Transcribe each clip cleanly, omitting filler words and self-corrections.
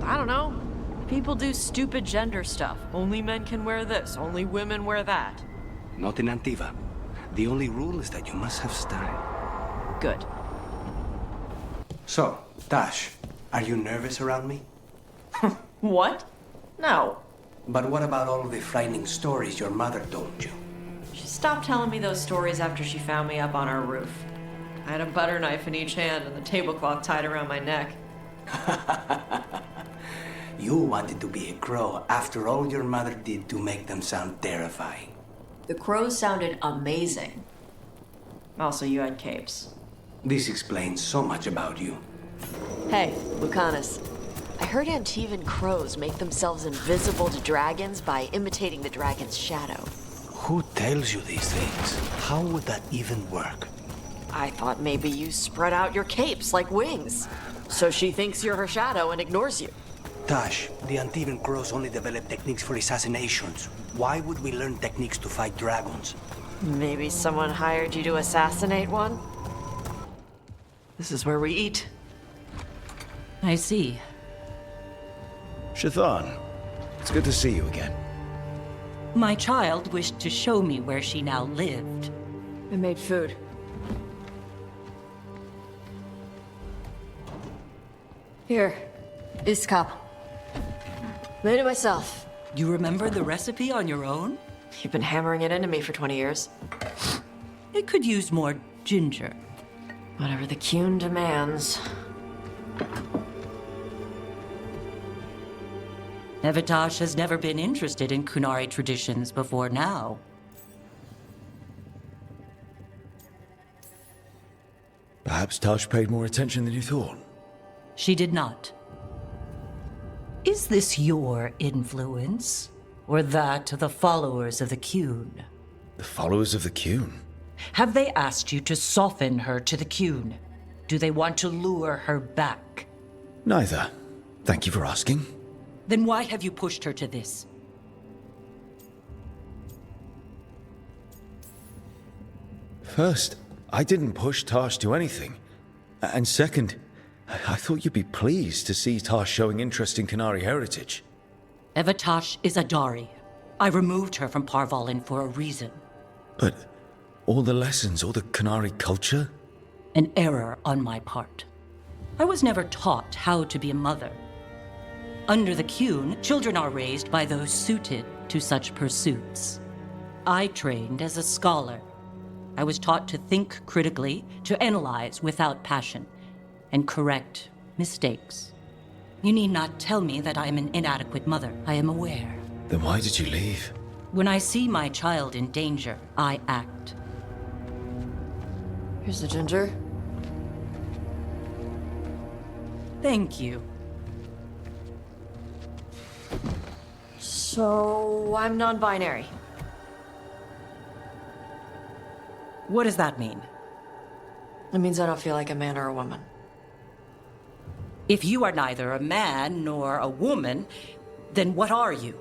I don't know. People do stupid gender stuff. Only men can wear this, only women wear that. Not in Antiva. The only rule is that you must have style. Good. So, Tash, are you nervous around me? What? No. But what about all of the frightening stories your mother told you? She stopped telling me those stories after she found me up on our roof. I had a butter knife in each hand and the tablecloth tied around my neck. You wanted to be a crow after all your mother did to make them sound terrifying. The crows sounded amazing. Also, you had capes. This explains so much about you. Hey, Lucanus. I heard Antivan crows make themselves invisible to dragons by imitating the dragon's shadow. Who tells you these things? How would that even work? I thought maybe you spread out your capes like wings, so she thinks you're her shadow and ignores you. Tash, the Antivan crows only develop techniques for assassinations. Why would we learn techniques to fight dragons? Maybe someone hired you to assassinate one? This is where we eat. I see. Shathan, it's good to see you again. My child wished to show me where she now lived. I made food. Here, this cup. Made it myself. You remember the recipe on your own? You've been hammering it into me for 20 years. It could use more ginger. Whatever the Qun demands. Evitash has never been interested in Kunari traditions before now. Perhaps Tash paid more attention than you thought. She did not. Is this your influence? Or that of the followers of the Qun? The followers of the Qun? Have they asked you to soften her to the Qun? Do they want to lure her back? Neither. Thank you for asking. Then why have you pushed her to this? First, I didn't push Tash to anything. And second, I thought you'd be pleased to see Tash showing interest in Qunari heritage. Evitash is a Dari. I removed her from Parvalin for a reason. But all the lessons, all the Qunari culture? An error on my part. I was never taught how to be a mother. Under the Qun, children are raised by those suited to such pursuits. I trained as a scholar. I was taught to think critically, to analyze without passion, and correct mistakes. You need not tell me that I am an inadequate mother. I am aware. Then why did you leave? When I see my child in danger, I act. Here's the ginger. Thank you. So, I'm non-binary. What does that mean? It means I don't feel like a man or a woman. If you are neither a man nor a woman, then what are you?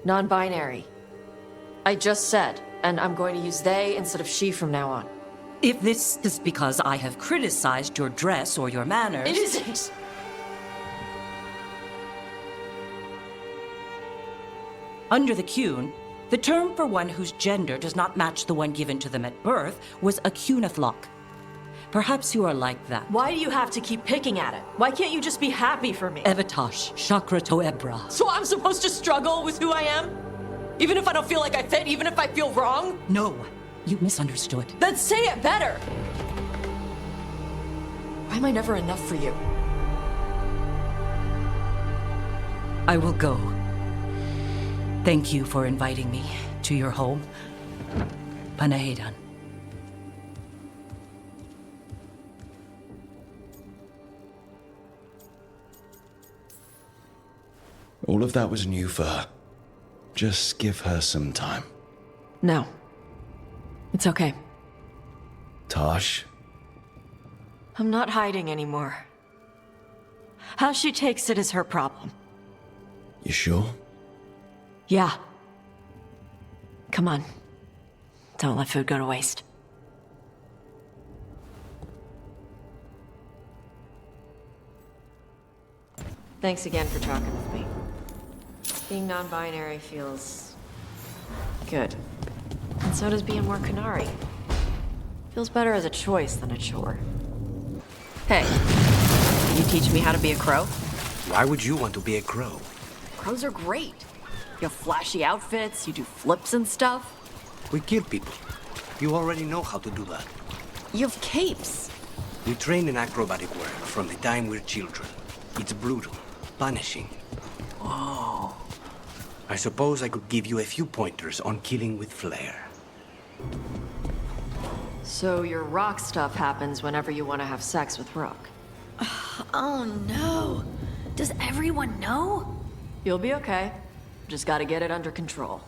Non-binary. I just said, and I'm going to use they instead of she from now on. If this is because I have criticized your dress or your manners... It isn't! Under the Qun, the term for one whose gender does not match the one given to them at birth was a Qunathlok. Perhaps you are like that. Why do you have to keep picking at it? Why can't you just be happy for me? Evitash, Chakra Toebra. So I'm supposed to struggle with who I am? Even if I don't feel like I fit, even if I feel wrong? No, you misunderstood. Then say it better! Why am I never enough for you? I will go. Thank you for inviting me to your home. Panahedan. All of that was new for her. Just give her some time. No. It's okay. Tash, I'm not hiding anymore. How she takes it is her problem. you sure? Yeah. Come on. Don't let food go to waste. Thanks again for talking with me. Being non-binary feels good. And so does being more Canary. Feels better as a choice than a chore. Hey, can you teach me how to be a crow? Why would you want to be a crow? Crows are great. You have flashy outfits, you do flips and stuff. We kill people. You already know how to do that. You have capes. We train in acrobatic work from the time we're children. It's brutal, punishing. Oh. I suppose I could give you a few pointers on killing with flair. So your rock stuff happens whenever you want to have sex with Rook. Oh no. Does everyone know? You'll be okay. Just gotta get it under control.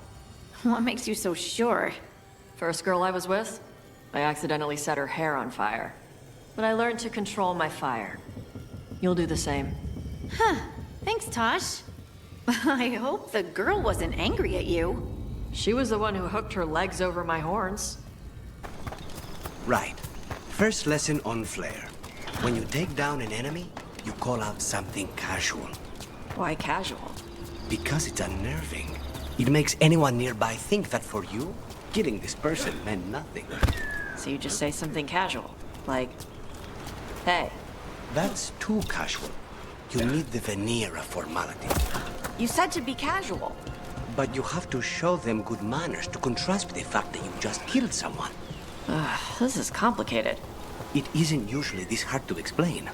What makes you so sure? First girl I was with, I accidentally set her hair on fire. But I learned to control my fire. You'll do the same. Huh. Thanks, Tosh. I hope the girl wasn't angry at you. She was the one who hooked her legs over my horns. Right. First lesson on flair. When you take down an enemy, you call out something casual. Why casual? Because it's unnerving. It makes anyone nearby think that for you, killing this person meant nothing. So you just say something casual, like, hey. That's too casual. You need the veneer of formality. You said to be casual. But you have to show them good manners to contrast with the fact that you just killed someone. This is complicated. It isn't usually this hard to explain.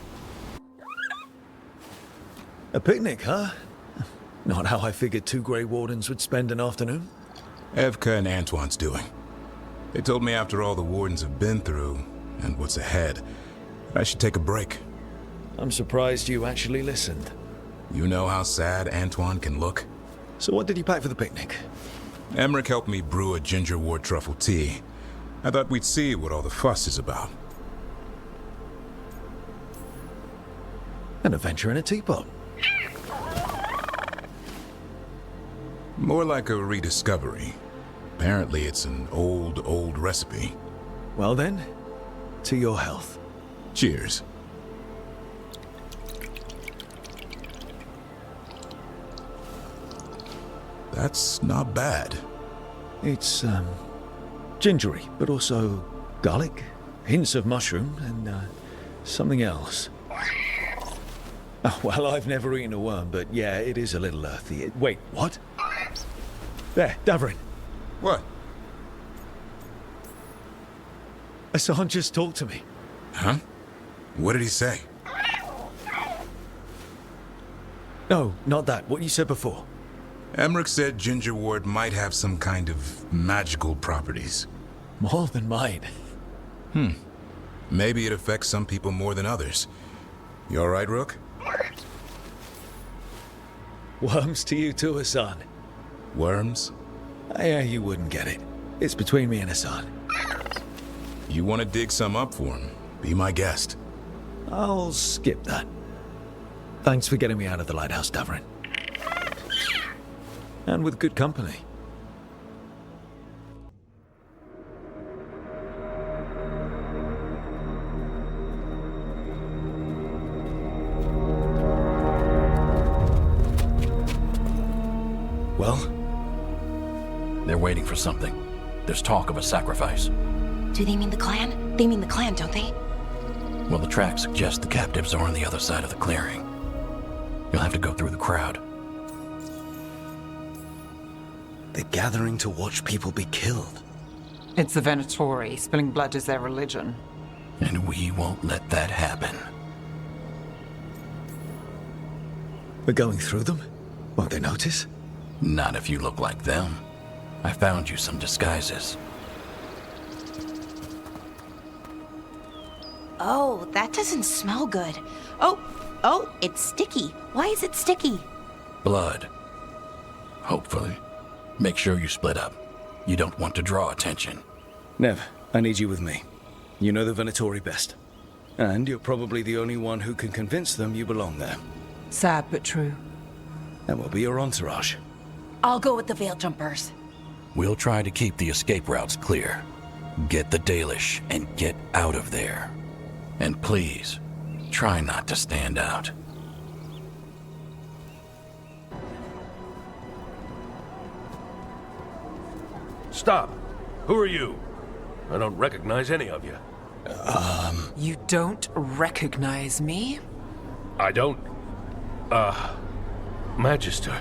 A picnic, huh? Not how I figured two Grey Wardens would spend an afternoon. Evka and Antoine's doing. They told me after all the Wardens have been through, and what's ahead, I should take a break. I'm surprised you actually listened. You know how sad Antoine can look? So what did you pack for the picnic? Emmerich helped me brew a ginger wort truffle tea. I thought we'd see what all the fuss is about. An adventure in a teapot. More like a rediscovery. Apparently it's an old recipe. Well then, to your health. Cheers. That's not bad. It's, gingery, but also garlic, hints of mushroom, and, something else. Oh, well, I've never eaten a worm, but yeah, it is a little earthy. Wait, what? There, Davrin. What? Hassan just talked to me. Huh? What did he say? No, not that. What you said before. Emmerich said ginger wort might have some kind of magical properties. More than mine. Maybe it affects some people more than others. You all right, Rook? Worms to you too, Hassan. Worms? Yeah, you wouldn't get it. It's between me and Hassan. You want to dig some up for him? Be my guest. I'll skip that. Thanks for getting me out of the lighthouse, Davrin. And with good company. Well? They're waiting for something. There's talk of a sacrifice. Do they mean the clan? They mean the clan, don't they? Well, the tracks suggest the captives are on the other side of the clearing. You'll have to go through the crowd. They're gathering to watch people be killed. It's the Venatori. Spilling blood is their religion. And we won't let that happen. We're going through them? Won't they notice? Not if you look like them. I found you some disguises. Oh, that doesn't smell good. Oh, it's sticky. Why is it sticky? Blood. Hopefully. Make sure you split up. You don't want to draw attention. Nev, I need you with me. You know the Venatori best. And you're probably the only one who can convince them you belong there. Sad but true. And we'll be your entourage. I'll go with the veil jumpers. We'll try to keep the escape routes clear. Get the Dalish and get out of there. And please, try not to stand out. Stop! Who are you? I don't recognize any of you. You don't recognize me? I don't... Magister...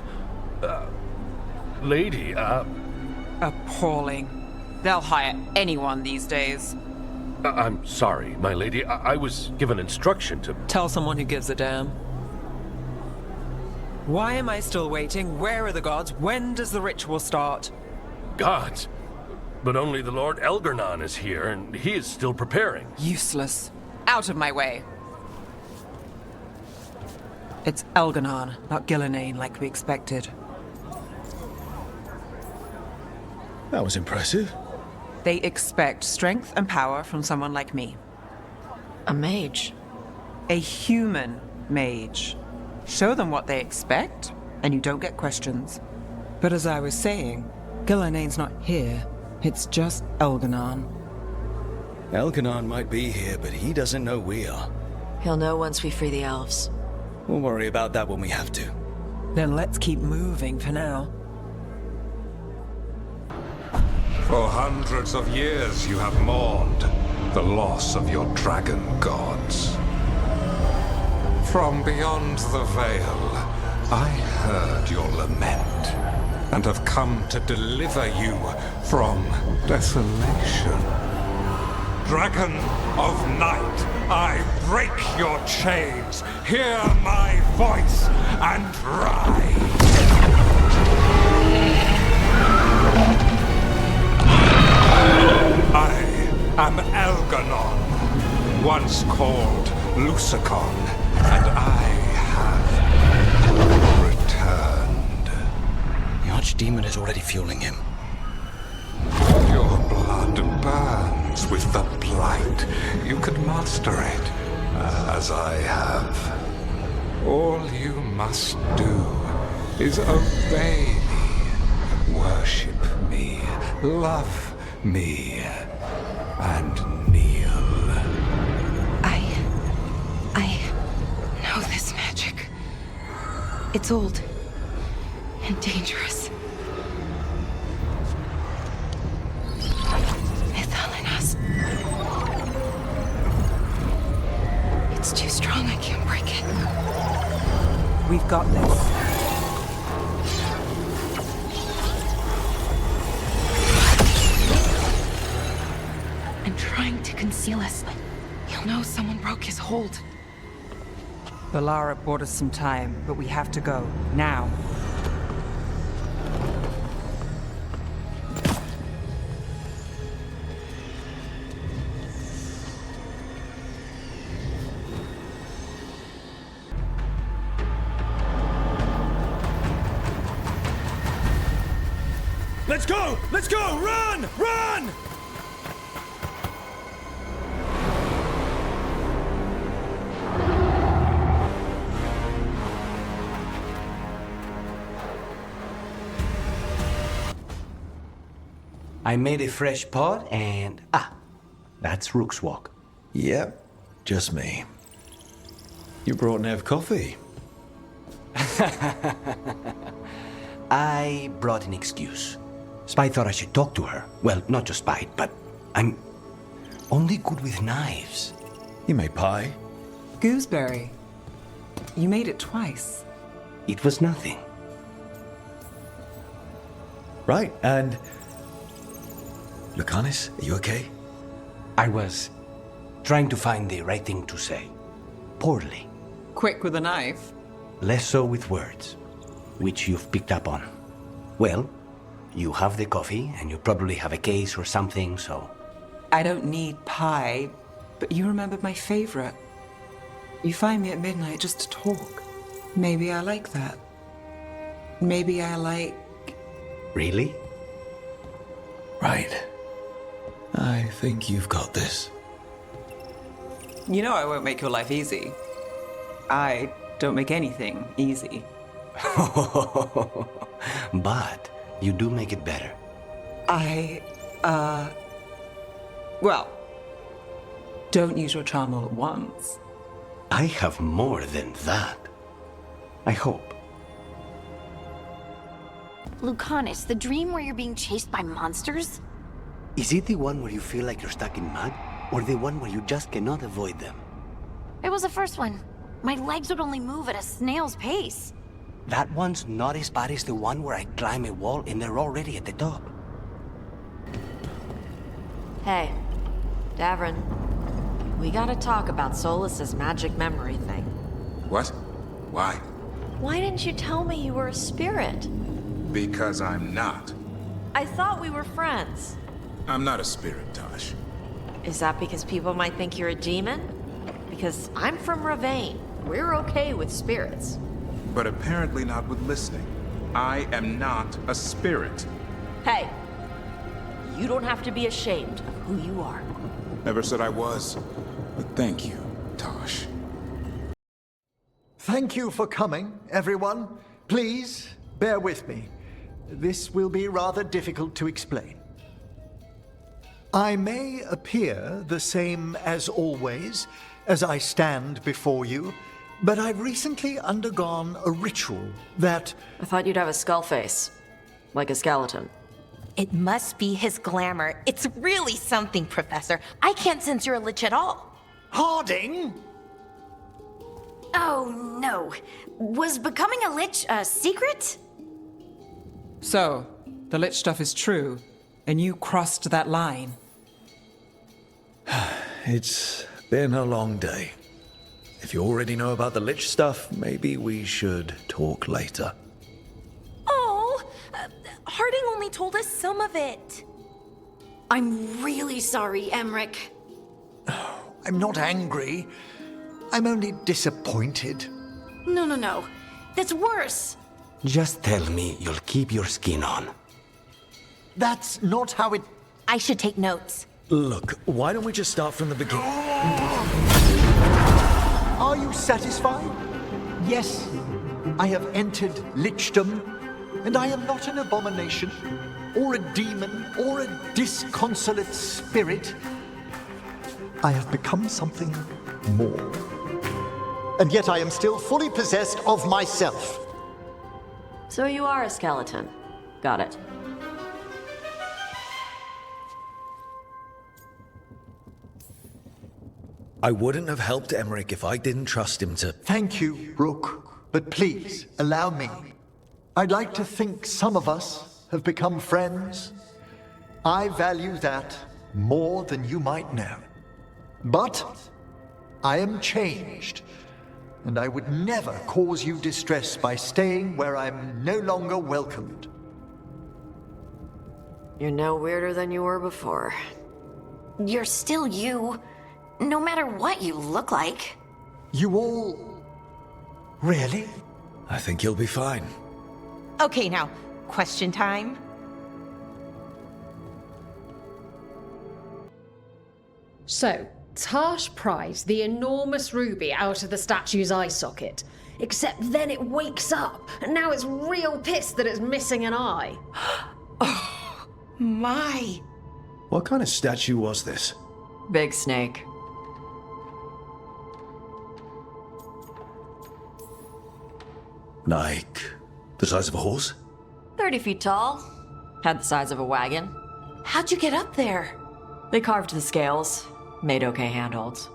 Lady, Appalling. They'll hire anyone these days. I'm sorry, my lady. I was given instruction to... Tell someone who gives a damn. Why am I still waiting? Where are the gods? When does the ritual start? Gods? But only the Lord Elgarnon is here, and he is still preparing. Useless. Out of my way. It's Elgarnon, not Gillenane like we expected. That was impressive. They expect strength and power from someone like me. A mage. A human mage. Show them what they expect, and you don't get questions. But as I was saying, Gillenane's not here. It's just Elgarnon. Elgarnon might be here, but he doesn't know we are. He'll know once we free the elves. We'll worry about that when we have to. Then let's keep moving for now. For hundreds of years you have mourned the loss of your dragon gods. From beyond the veil, I heard your lament, and have come to deliver you from desolation. Dragon of night, I break your chains, hear my voice, and ride! I am Elgarnon, once called Lucicon, and I have returned. The Archdemon is already fueling him. Your blood burns with the blight. You could master it, as I have. All you must do is obey me, worship me, love me, and kneel. I know this magic. It's old and dangerous. Mythalinas. It's too strong, I can't break it. We've got this. I'm trying to conceal us. He'll know someone broke his hold. Valara bought us some time, but we have to go. Now. Let's go! Let's go! Run! Run! I made a fresh pot and... that's Rook's Walk. Yep, just me. You brought Nev coffee. I brought an excuse. Spite thought I should talk to her. Well, not just Spite, but I'm only good with knives. You made pie? Gooseberry. You made it twice. It was nothing. Right, and... Lucanus, are you okay? I was trying to find the right thing to say. Poorly. Quick with a knife. Less so with words, which you've picked up on. Well, you have the coffee, and you probably have a case or something, so... I don't need pie, but you remembered my favorite. You find me at midnight just to talk. Maybe I like that. Maybe I like... Really? Right. I think you've got this. You know I won't make your life easy. I don't make anything easy. But you do make it better. Well, don't use your charm all at once. I have more than that. I hope. Lucanus, the dream where you're being chased by monsters? Is it the one where you feel like you're stuck in mud? Or the one where you just cannot avoid them? It was the first one. My legs would only move at a snail's pace. That one's not as bad as the one where I climb a wall and they're already at the top. Hey, Davrin. We gotta talk about Solus's magic memory thing. What? Why? Why didn't you tell me you were a spirit? Because I'm not. I thought we were friends. I'm not a spirit, Tosh. Is that because people might think you're a demon? Because I'm from Ravane. We're okay with spirits. But apparently not with listening. I am not a spirit. Hey, you don't have to be ashamed of who you are. Never said I was. But thank you, Tosh. Thank you for coming, everyone. Please, bear with me. This will be rather difficult to explain. I may appear the same as always, as I stand before you, but I've recently undergone a ritual that... I thought you'd have a skull face. Like a skeleton. It must be his glamour. It's really something, Professor. I can't sense you're a lich at all. Harding! Oh, no. Was becoming a lich a secret? So, the lich stuff is true, and you crossed that line. It's been a long day. If you already know about the lich stuff, maybe we should talk later. Oh, Harding only told us some of it. I'm really sorry, Emmerich. I'm not angry. I'm only disappointed. No. That's worse. Just tell me you'll keep your skin on. That's not how it... I should take notes. Look, why don't we just start from the beginning? Are you satisfied? Yes, I have entered lichdom, and I am not an abomination, or a demon, or a disconsolate spirit. I have become something more. And yet I am still fully possessed of myself. So you are a skeleton. Got it. I wouldn't have helped Emmerich if I didn't trust him to... Thank you, Rook. But please, allow me. I'd like to think some of us have become friends. I value that more than you might know. But I am changed, and I would never cause you distress by staying where I'm no longer welcomed. You're no weirder than you were before. You're still you, no matter what you look like. You all... Really? I think you'll be fine. Okay, now, question time. So, Tash pries the enormous ruby out of the statue's eye socket. Except then it wakes up, and now it's real pissed that it's missing an eye. Oh, my. What kind of statue was this? Big snake. Like, the size of a horse? 30 feet tall. Had the size of a wagon. How'd you get up there? They carved the scales. Made okay handholds.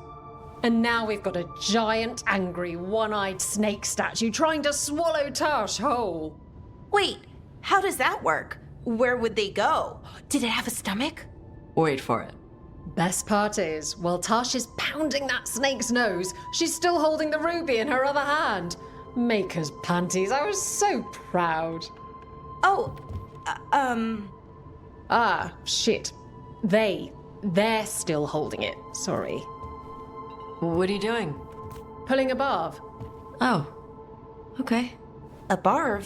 And now we've got a giant, angry, one-eyed snake statue trying to swallow Tash whole. Wait, how does that work? Where would they go? Did it have a stomach? Wait for it. Best part is, while Tash is pounding that snake's nose, she's still holding the ruby in her other hand. Maker's panties, I was so proud. Oh, Ah, shit. They're still holding it, sorry. What are you doing? Pulling a barb. Oh, okay. A barb?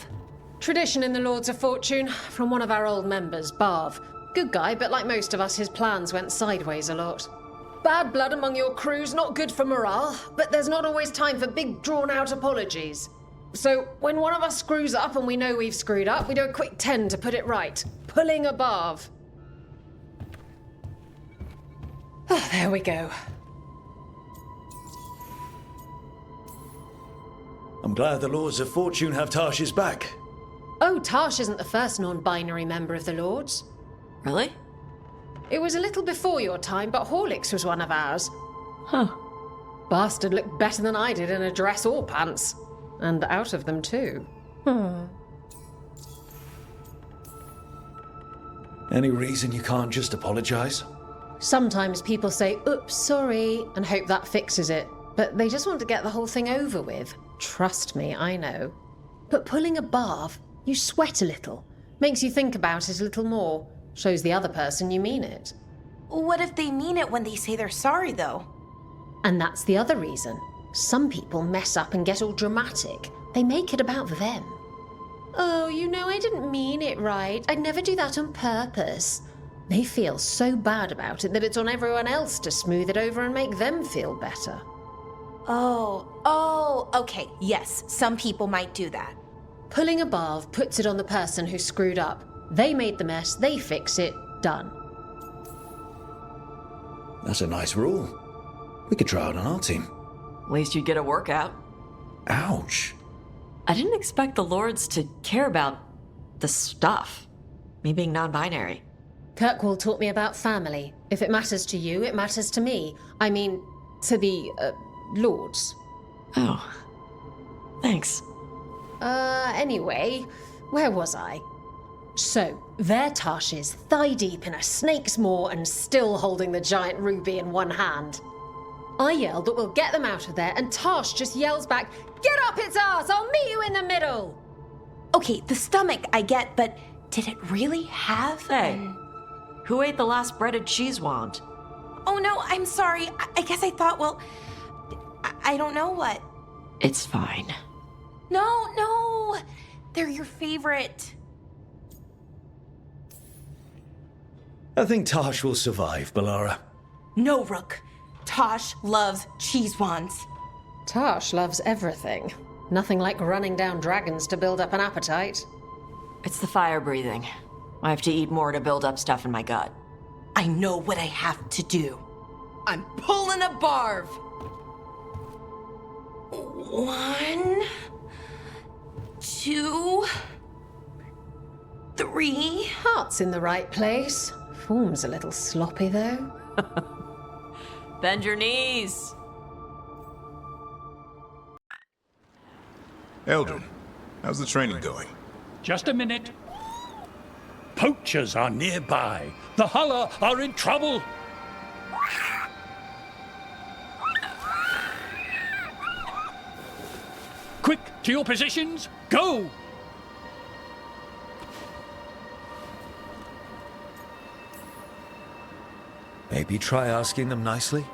Tradition in the Lords of Fortune, from one of our old members, Barv. Good guy, but like most of us, his plans went sideways a lot. Bad blood among your crew's not good for morale, but there's not always time for big, drawn-out apologies. So, when one of us screws up and we know we've screwed up, we do a quick 10 to put it right. Pulling a Barv. Oh, there we go. I'm glad the Lords of Fortune have Tash's back. Oh, Tarsh isn't the first non-binary member of the Lords. Really? It was a little before your time, but Horlicks was one of ours. Huh. Bastard looked better than I did in a dress or pants. And out of them, too. Any reason you can't just apologize? Sometimes people say, oops, sorry, and hope that fixes it. But they just want to get the whole thing over with. Trust me, I know. But pulling a bath, you sweat a little. Makes you think about it a little more. Shows the other person you mean it. What if they mean it when they say they're sorry, though? And that's the other reason. Some people mess up and get all dramatic. They make it about them. Oh, you know, I didn't mean it right. I'd never do that on purpose. They feel so bad about it that it's on everyone else to smooth it over and make them feel better. Oh, okay, yes, some people might do that. Pulling a bath puts it on the person who screwed up. They made the mess, they fix it, done. That's a nice rule. We could try it on our team. At least you'd get a workout. Ouch. I didn't expect the Lords to care about the stuff. Me being non-binary. Kirkwall taught me about family. If it matters to you, it matters to me. I mean, to the, Lords. Oh. Thanks. Anyway, where was I? So, there Tarsh is, thigh-deep in a snake's maw and still holding the giant ruby in one hand. I yelled that we'll get them out of there, and Tarsh just yells back, "Get up its ass! I'll meet you in the middle!" Okay, the stomach I get, but did it really have... Hey, who ate the last breaded cheese wand? Oh no, I'm sorry. I guess I thought, well... I don't know what. It's fine. No! They're your favorite. I think Tarsh will survive, Balara. No, Rook. Tosh loves cheese wands. Tarsh loves everything. Nothing like running down dragons to build up an appetite. It's the fire breathing. I have to eat more to build up stuff in my gut. I know what I have to do. I'm pulling a barv. 1, 2, 3. Heart's in the right place. Form's a little sloppy, though. Bend your knees. Eldrin, how's the training going? Just a minute. Poachers are nearby. The Hulla are in trouble. Quick, to your positions. Go! Maybe try asking them nicely?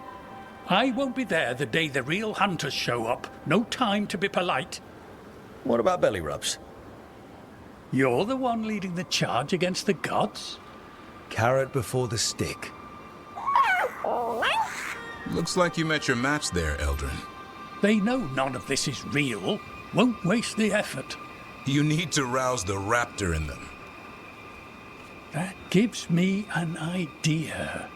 I won't be there the day the real hunters show up. No time to be polite. What about belly rubs? You're the one leading the charge against the gods? Carrot before the stick. Looks like you met your match there, Eldrin. They know none of this is real. Won't waste the effort. You need to rouse the raptor in them. That gives me an idea.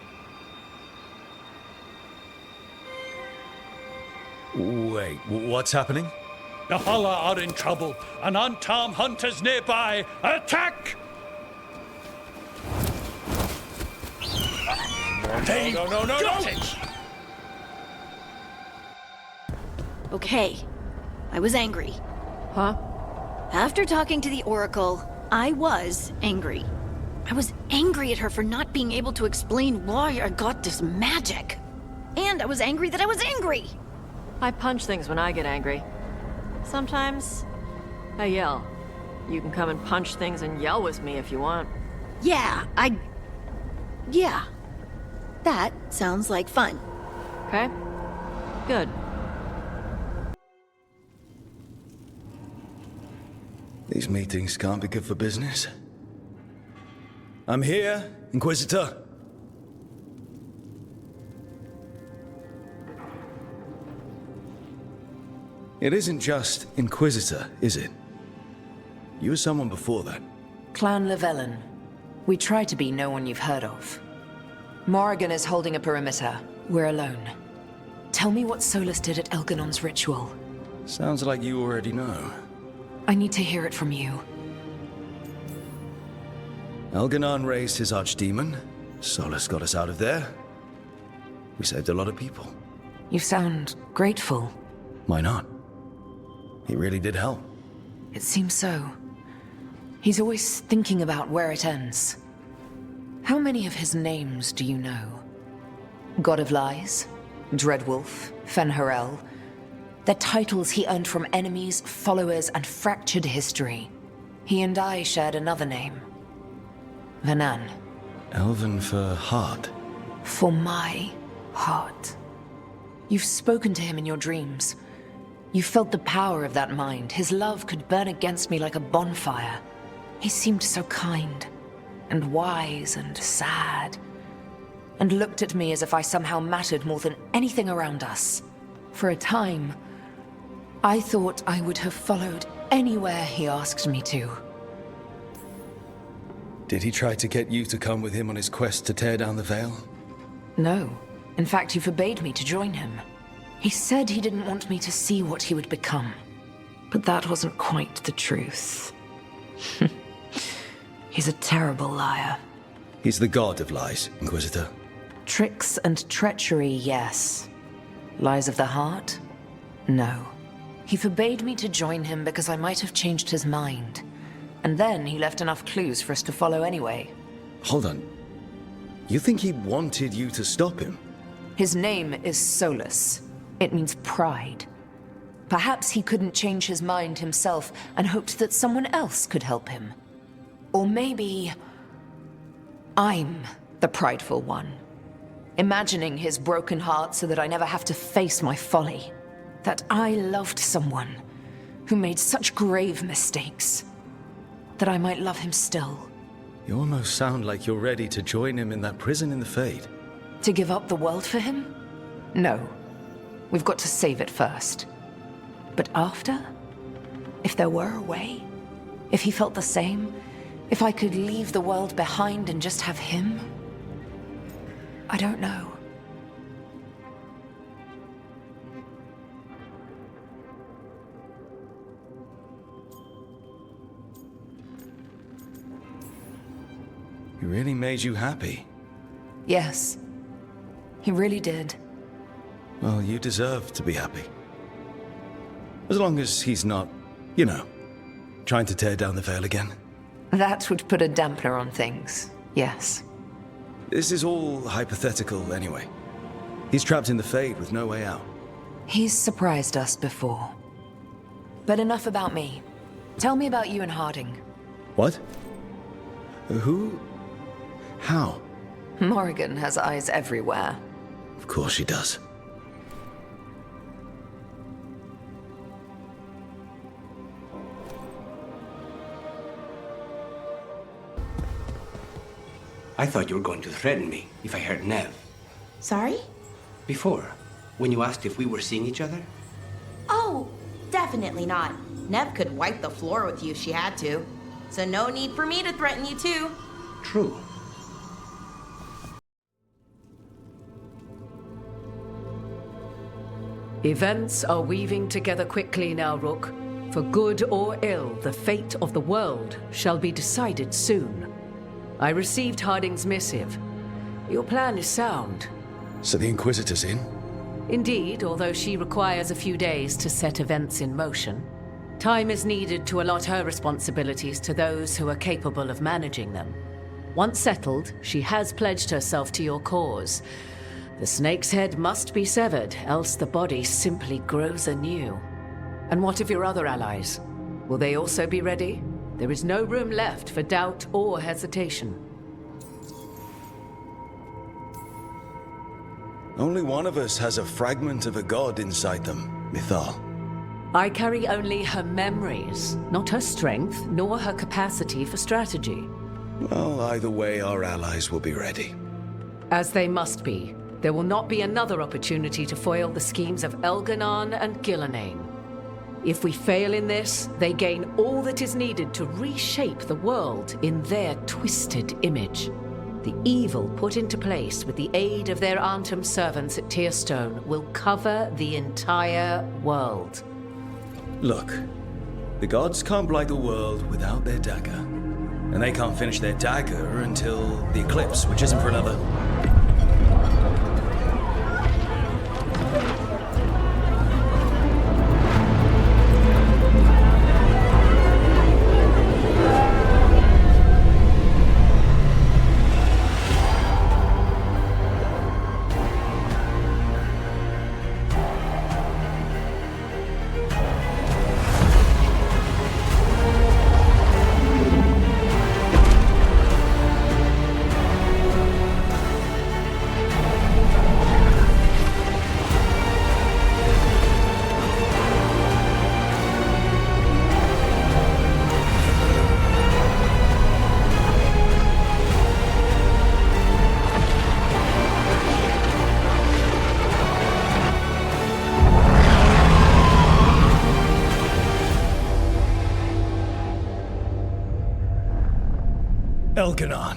Wait, what's happening? The Hulla are in trouble. An unarmed hunters nearby. Attack! They got it! Okay, I was angry. Huh? After talking to the Oracle, I was angry. I was angry at her for not being able to explain why I got this magic. And I was angry that I was angry! I punch things when I get angry. Sometimes I yell. You can come and punch things and yell with me if you want. Yeah, that sounds like fun. Okay? Good. These meetings can't be good for business. I'm here, Inquisitor. It isn't just Inquisitor, is it? You were someone before that. Clan Llewellyn. We try to be no one you've heard of. Morrigan is holding a perimeter. We're alone. Tell me what Solus did at Elganon's ritual. Sounds like you already know. I need to hear it from you. Elganon raised his archdemon. Solus got us out of there. We saved a lot of people. You sound grateful. Why not? He really did help. It seems so. He's always thinking about where it ends. How many of his names do you know? God of Lies, Dreadwolf, Fen'Harel. They're titles he earned from enemies, followers, and fractured history. He and I shared another name. Vanan. Elven for heart. For my heart. You've spoken to him in your dreams. You felt the power of that mind. His love could burn against me like a bonfire. He seemed so kind, and wise, and sad, and looked at me as if I somehow mattered more than anything around us. For a time, I thought I would have followed anywhere he asked me to. Did he try to get you to come with him on his quest to tear down the Veil? No. In fact, he forbade me to join him. He said he didn't want me to see what he would become. But that wasn't quite the truth. He's a terrible liar. He's the god of lies, Inquisitor. Tricks and treachery, yes. Lies of the heart? No. He forbade me to join him because I might have changed his mind. And then he left enough clues for us to follow anyway. Hold on. You think he wanted you to stop him? His name is Solus. It means pride. Perhaps he couldn't change his mind himself and hoped that someone else could help him. Or maybe I'm the prideful one, imagining his broken heart so that I never have to face my folly. That I loved someone who made such grave mistakes, that I might love him still. You almost sound like you're ready to join him in that prison in the Fade. To give up the world for him? No. We've got to save it first. But after? If there were a way? If he felt the same? If I could leave the world behind and just have him? I don't know. He really made you happy. Yes. He really did. Well, you deserve to be happy. As long as he's not, you know, trying to tear down the Veil again. That would put a dampener on things, yes. This is all hypothetical anyway. He's trapped in the Fade with no way out. He's surprised us before. But enough about me. Tell me about you and Harding. What? Who? How? Morrigan has eyes everywhere. Of course she does. I thought you were going to threaten me if I heard Nev. Sorry? Before, when you asked if we were seeing each other. Oh, definitely not. Nev could wipe the floor with you if she had to. So no need for me to threaten you too. True. Events are weaving together quickly now, Rook. For good or ill, the fate of the world shall be decided soon. I received Harding's missive. Your plan is sound. So the Inquisitor's in? Indeed, although she requires a few days to set events in motion. Time is needed to allot her responsibilities to those who are capable of managing them. Once settled, she has pledged herself to your cause. The snake's head must be severed, else the body simply grows anew. And what of your other allies? Will they also be ready? There is no room left for doubt or hesitation. Only one of us has a fragment of a god inside them, Mythal. I carry only her memories, not her strength, nor her capacity for strategy. Well, either way, our allies will be ready. As they must be. There will not be another opportunity to foil the schemes of Elganon and Gillenane. If we fail in this, they gain all that is needed to reshape the world in their twisted image. The evil put into place with the aid of their Arnhem servants at Tearstone will cover the entire world. Look, the gods can't blight the world without their dagger. And they can't finish their dagger until the eclipse, which isn't for another... Elganon.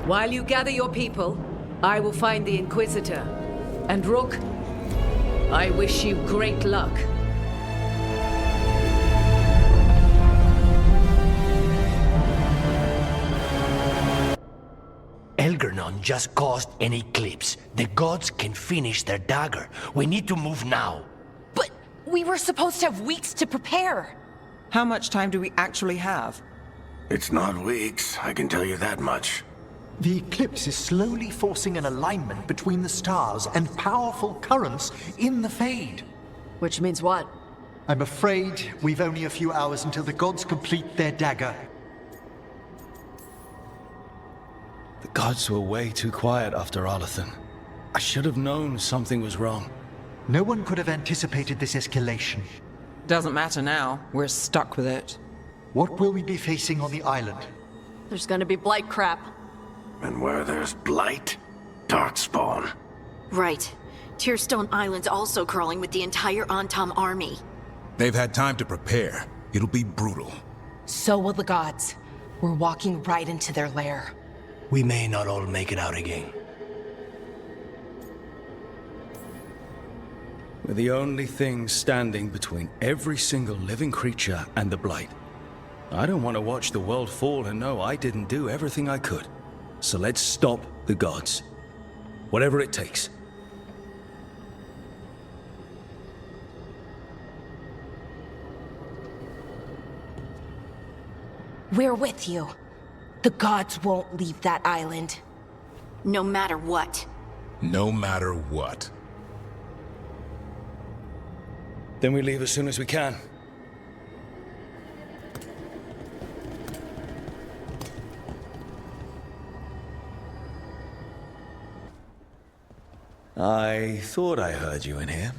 While you gather your people, I will find the Inquisitor. And Rook, I wish you great luck. Elganon just caused an eclipse. The gods can finish their dagger. We need to move now. But we were supposed to have weeks to prepare. How much time do we actually have? It's not weeks, I can tell you that much. The eclipse is slowly forcing an alignment between the stars and powerful currents in the Fade. Which means what? I'm afraid we've only a few hours until the gods complete their dagger. The gods were way too quiet after Arlathan. I should have known something was wrong. No one could have anticipated this escalation. Doesn't matter now. We're stuck with it. What will we be facing on the island? There's gonna be blight crap. And where there's blight, darkspawn. Right. Tearstone Island's also crawling with the entire Antam army. They've had time to prepare. It'll be brutal. So will the gods. We're walking right into their lair. We may not all make it out again. We're the only thing standing between every single living creature and the blight. I don't want to watch the world fall and know I didn't do everything I could. So let's stop the gods. Whatever it takes. We're with you. The gods won't leave that island. No matter what. No matter what. Then we leave as soon as we can. I thought I heard you in here.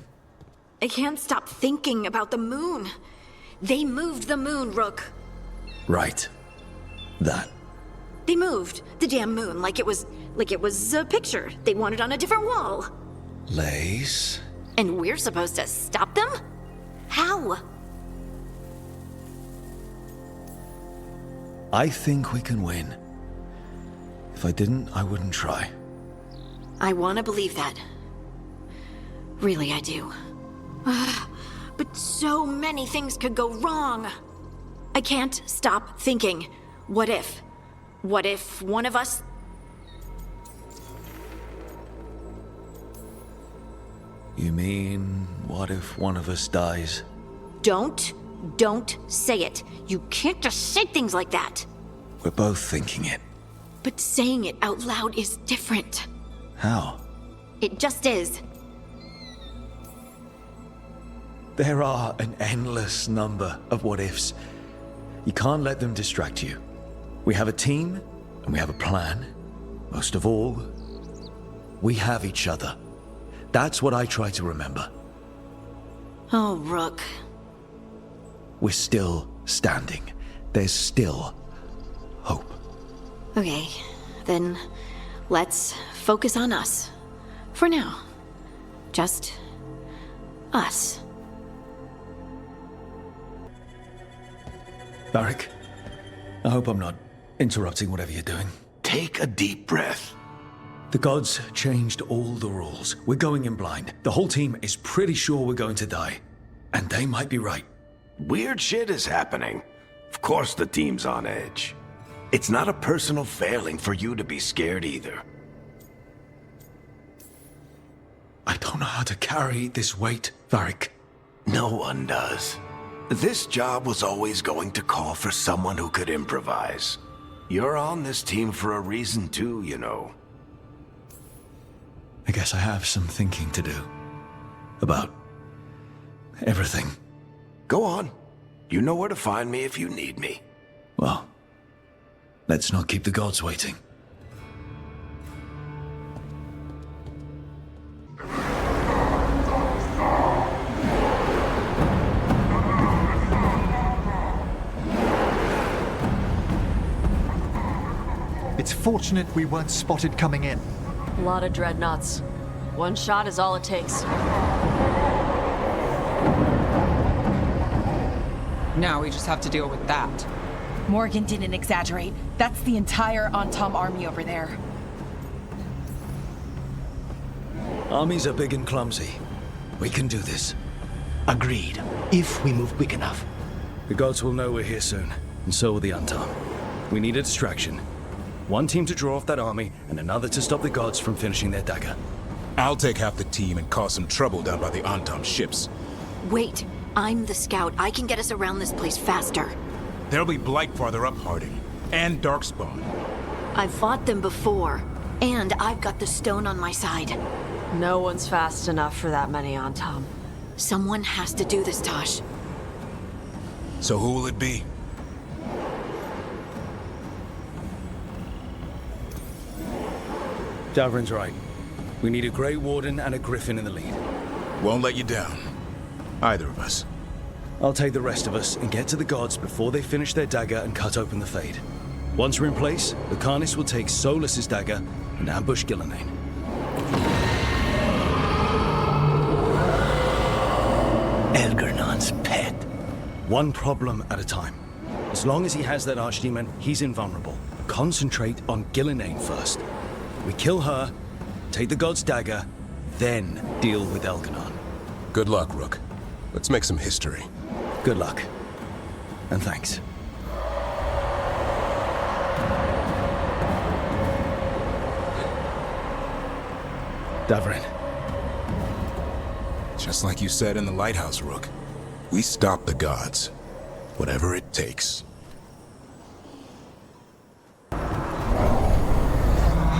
I can't stop thinking about the moon. They moved the moon, Rook. Right. That. They moved the damn moon like it was a picture they wanted on a different wall. Lace? And we're supposed to stop them? How? I think we can win. If I didn't, I wouldn't try. I want to believe that. Really, I do. But so many things could go wrong. I can't stop thinking. What if? What if one of us... You mean, what if one of us dies? Don't say it. You can't just say things like that. We're both thinking it. But saying it out loud is different. How? It just is. There are an endless number of what-ifs. You can't let them distract you. We have a team, and we have a plan. Most of all, we have each other. That's what I try to remember. Oh, Rook. We're still standing. There's still hope. Okay, then let's focus on us. For now. Just us. Barak, I hope I'm not interrupting whatever you're doing. Take a deep breath. The gods changed all the rules. We're going in blind. The whole team is pretty sure we're going to die. And they might be right. Weird shit is happening. Of course the team's on edge. It's not a personal failing for you to be scared either. I don't know how to carry this weight, Varric. No one does. This job was always going to call for someone who could improvise. You're on this team for a reason too, you know. I guess I have some thinking to do. About everything. Go on. You know where to find me if you need me. Well, let's not keep the gods waiting. It's fortunate we weren't spotted coming in. A lot of dreadnoughts. One shot is all it takes. Now we just have to deal with that. Morgan didn't exaggerate. That's the entire Antom army over there. Armies are big and clumsy. We can do this. Agreed, if we move quick enough. The gods will know we're here soon, and so will the Antom. We need a distraction. One team to draw off that army, and another to stop the gods from finishing their dagger. I'll take half the team and cause some trouble down by the Antom ships. Wait, I'm the scout. I can get us around this place faster. There'll be Blight farther up, Harding. And Darkspawn. I've fought them before, and I've got the stone on my side. No one's fast enough for that many on Tom. Someone has to do this, Tosh. So who will it be? Davrin's right. We need a Grey Warden and a Griffin in the lead. Won't let you down. Either of us. I'll take the rest of us and get to the gods before they finish their dagger and cut open the Fade. Once we're in place, the Carnis will take Solus's dagger and ambush Gillenane. Elgernon's pet. One problem at a time. As long as he has that archdemon, he's invulnerable. Concentrate on Gillenane first. We kill her, take the god's dagger, then deal with Elganon. Good luck, Rook. Let's make some history. Good luck. And thanks. Davrin. Just like you said in the lighthouse, Rook. We stop the gods. Whatever it takes.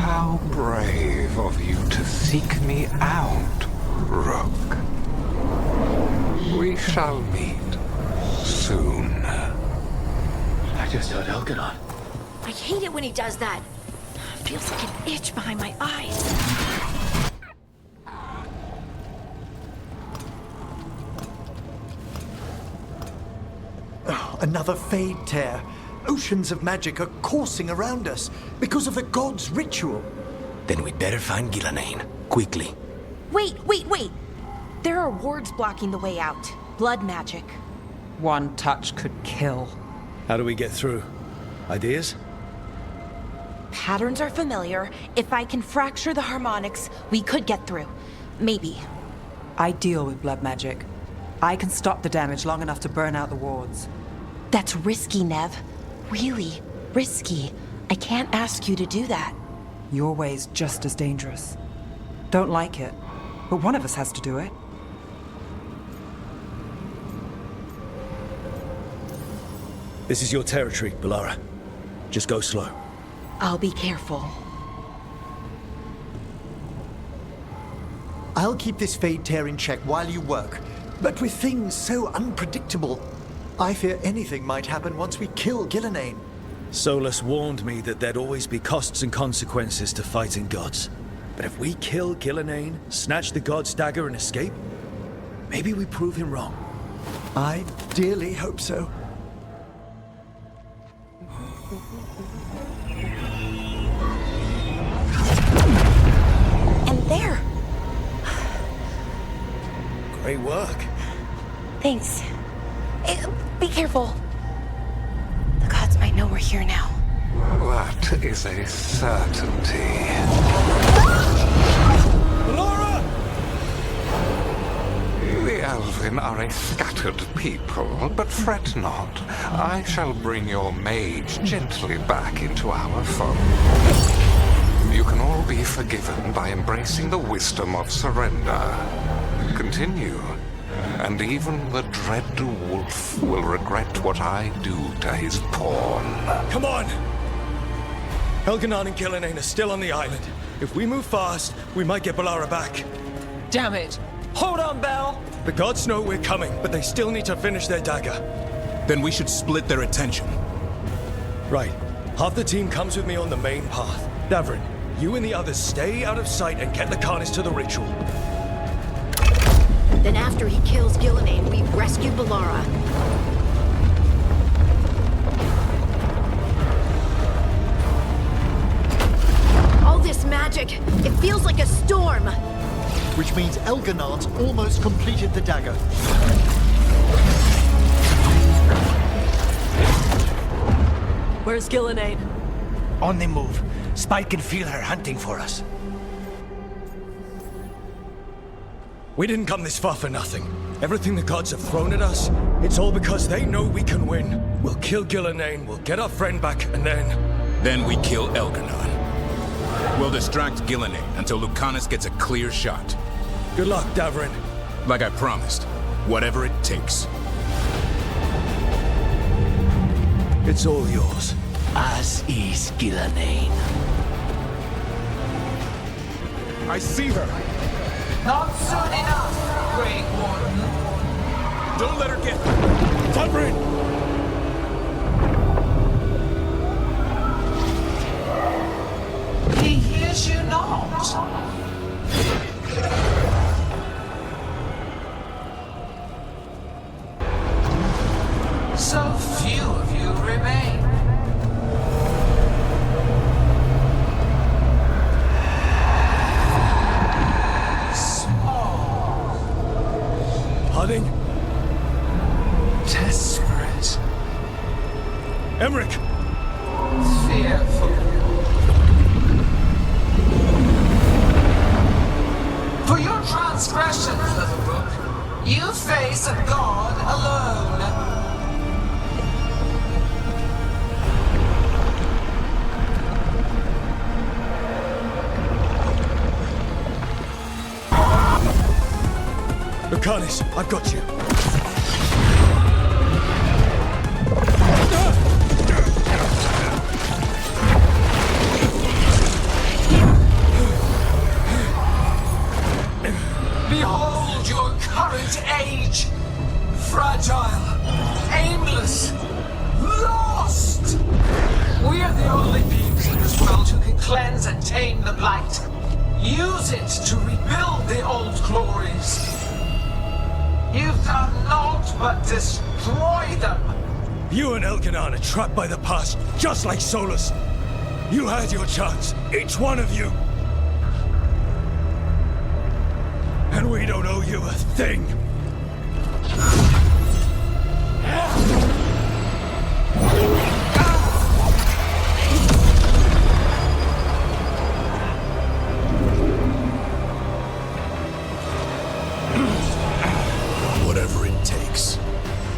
How brave of you to seek me out, Rook. We shall meet soon. I just heard Elganon. I hate it when he does that. Feels like an itch behind my eyes. Oh, another Fade tear. Oceans of magic are coursing around us because of the god's ritual. Then we'd better find Gillenane. Quickly. Wait. There are wards blocking the way out. Blood magic. One touch could kill. How do we get through? Ideas? Patterns are familiar. If I can fracture the harmonics, we could get through. Maybe. I deal with blood magic. I can stop the damage long enough to burn out the wards. That's risky, Nev. Really risky. I can't ask you to do that. Your way's just as dangerous. Don't like it, but one of us has to do it. This is your territory, Balara. Just go slow. I'll be careful. I'll keep this Fade tear in check while you work. But with things so unpredictable, I fear anything might happen once we kill Gillenane. Solus warned me that there'd always be costs and consequences to fighting gods. But if we kill Gillenane, snatch the god's dagger and escape, maybe we prove him wrong. I dearly hope so. And there! Great work. Thanks. Be careful. The gods might know we're here now. That is a certainty. Laura! The Delvin are a scattered people, but fret not. I shall bring your mage gently back into our fold. You can all be forgiven by embracing the wisdom of surrender. Continue, and even the dread wolf will regret what I do to his pawn. Come on! Elganon and Gillenane are still on the island. If we move fast, we might get Balara back. Damn it! Hold on, Bell! The gods know we're coming, but they still need to finish their dagger. Then we should split their attention. Right. Half the team comes with me on the main path. Davrin, you and the others stay out of sight and get Lucanus to the ritual. Then after he kills Gillenane, we rescue Balara. All this magic, it feels like a storm. Which means Elganon's almost completed the dagger. Where's Gillenane? On the move. Spike can feel her hunting for us. We didn't come this far for nothing. Everything the gods have thrown at us, it's all because they know we can win. We'll kill Gillenane, we'll get our friend back, and then... Then we kill Elganon. We'll distract Gillenane until Lucanus gets a clear shot. Good luck, Davrin. Like I promised, whatever it takes. It's all yours. As is Gillenane. I see her! Not soon enough, Great Warden. Don't let her get... Davrin! He hears you not. So few of you remain. Small. Harding? Desperate. Emmerich! Fearful. For your transgressions, little book, you face a god alone. Lucanus, I've got you. Behold your current age! Fragile, aimless, lost! We are the only people in this world who can cleanse and tame the blight. Use it to rebuild the old glories. You've done naught but destroy them! You and Elganon are trapped by the past, just like Solus. You had your chance, each one of you. And we don't owe you a thing. Whatever it takes.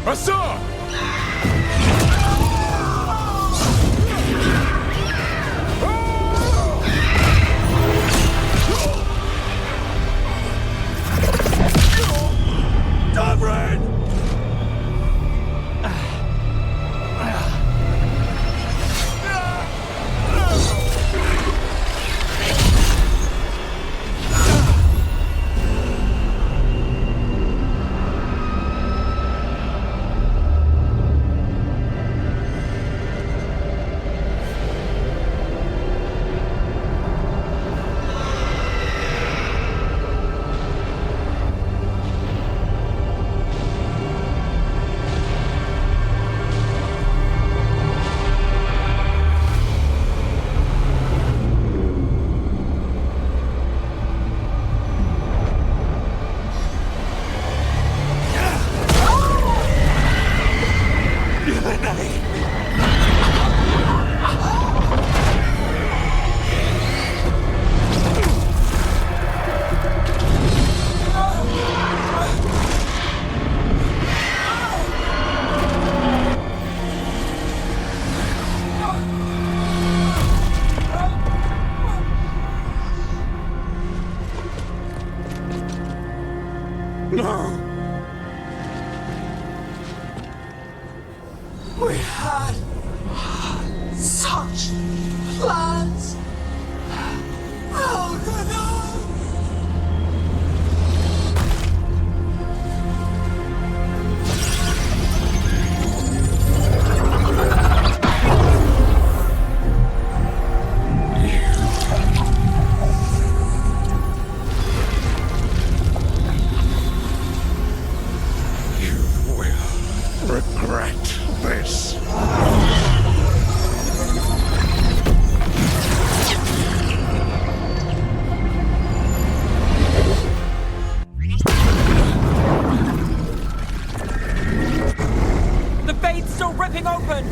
Asa! Davrin! We had such plans. Elganon! Regret this. The Fate's still ripping open!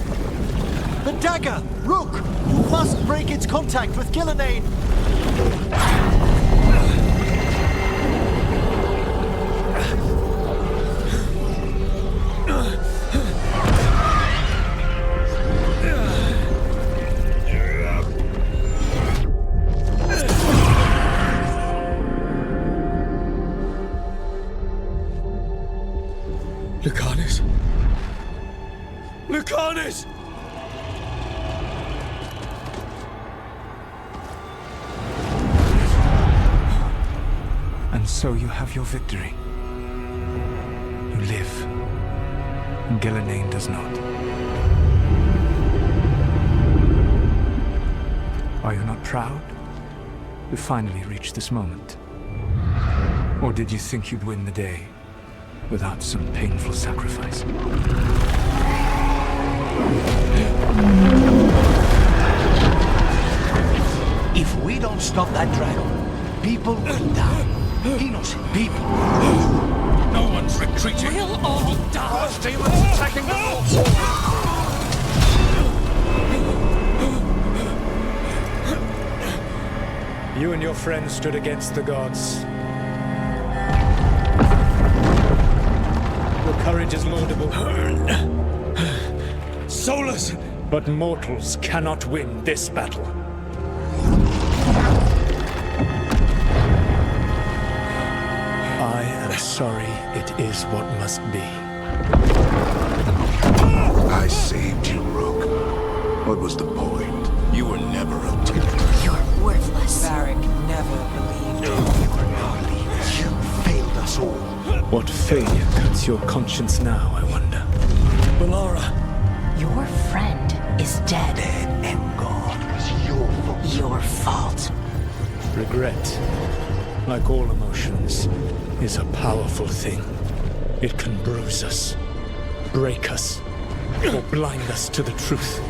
The dagger! Rook! You must break its contact with Gillenane! Lucanus? Lucanus! And so you have your victory. You live. And Gillenane does not. Are you not proud? You finally reached this moment. Or did you think you'd win the day without some painful sacrifice? If we don't stop that dragon, people will die. Innocent people. No one's retreating. We'll all die. The demons attacking the You and your friends stood against the gods. Your courage is laudable. Solus! But mortals cannot win this battle. I am sorry it is what must be. I saved you, Rook. What was the point? You were never a tutor. You're worthless. Varric never believed You failed us all. What failure cuts your conscience now, I wonder? Balara! Your friend is dead. Dead and gone. It was your fault. Your fault. Regret, like all emotions, is a powerful thing. It can bruise us, break us, or blind us to the truth.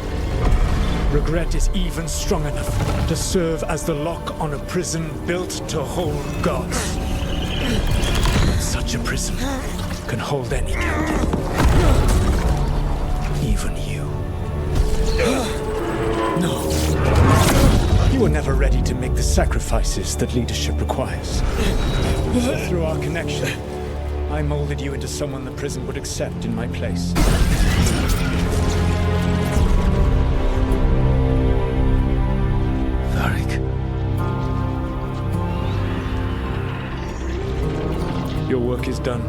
Regret is even strong enough to serve as the lock on a prison built to hold gods. Such a prison can hold any captive. Even you. No. You were never ready to make the sacrifices that leadership requires. Through our connection, I molded you into someone the prison would accept in my place. Varric. Your work is done.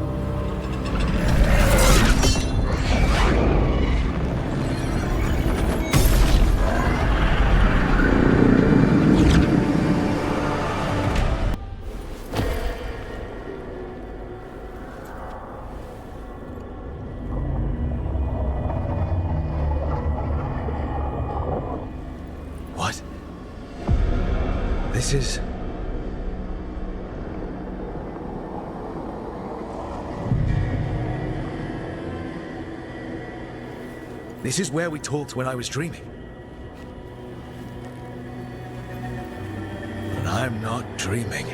What? This is... This is where we talked when I was dreaming. But I'm not dreaming.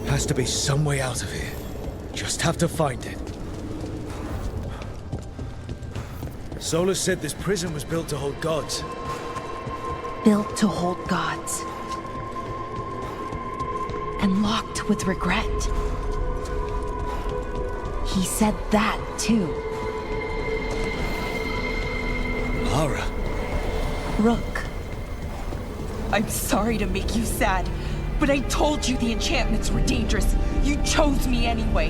Has to be some way out of here. Just have to find it. Solus said this prison was built to hold gods. Built to hold gods. And locked with regret. He said that, too. Rook. I'm sorry to make you sad, but I told you the enchantments were dangerous. You chose me anyway.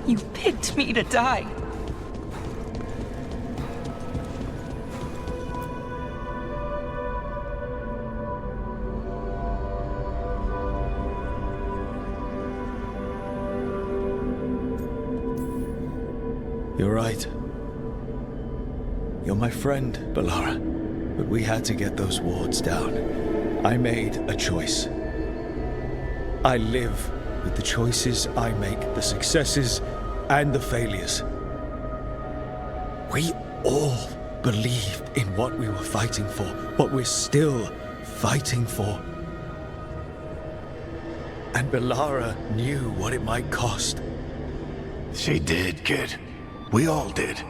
You picked me to die. You're right. You're my friend, Balara. But we had to get those wards down. I made a choice. I live with the choices I make, the successes and the failures. We all believed in what we were fighting for, what we're still fighting for. And Balara knew what it might cost. She did, kid. We all did.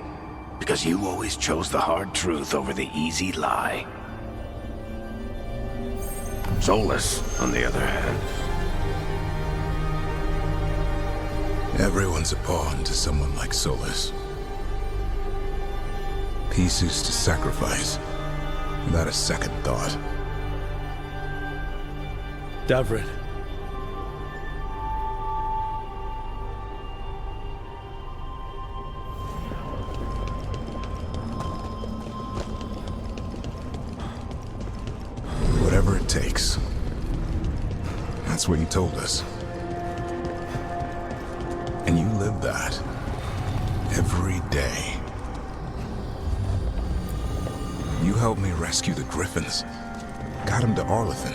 Because you always chose the hard truth over the easy lie. Solus, on the other hand. Everyone's a pawn to someone like Solus. Pieces to sacrifice, without a second thought. Davrin. Whatever it takes. That's what you told us. And you live that. Every day. You helped me rescue the Griffins. Got him to Arlathan.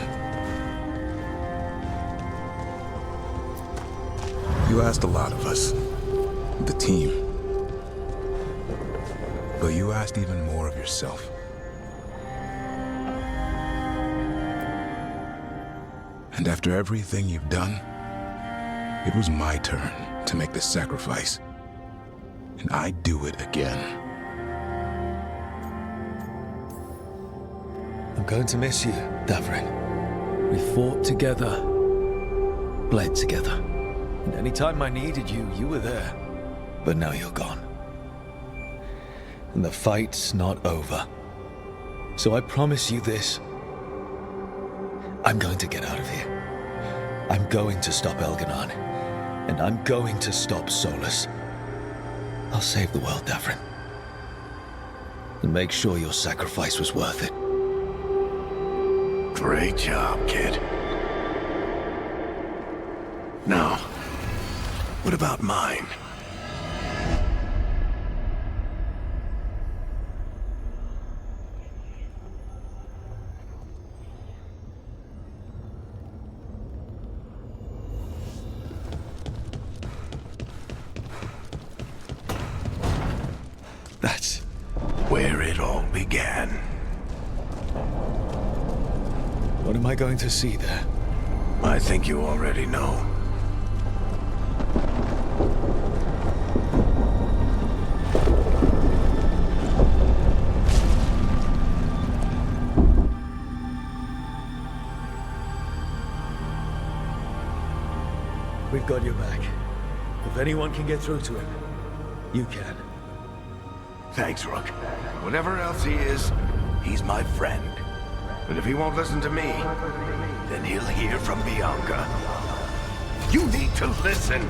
You asked a lot of us. The team. But you asked even more of yourself. And after everything you've done, it was my turn to make the sacrifice. And I'd do it again. I'm going to miss you, Davrin. We fought together, bled together. And any time I needed you, you were there. But now you're gone. And the fight's not over. So I promise you this. I'm going to get out of here. I'm going to stop Elganon. And I'm going to stop Solus. I'll save the world, Davrin. And make sure your sacrifice was worth it. Great job, kid. Now, what about mine? That's where it all began. What am I going to see there? I think you already know. We've got your back. If anyone can get through to him, you can. Thanks, Rook. Whatever else he is, he's my friend. And if he won't listen to me, then he'll hear from Bianca. You need to listen!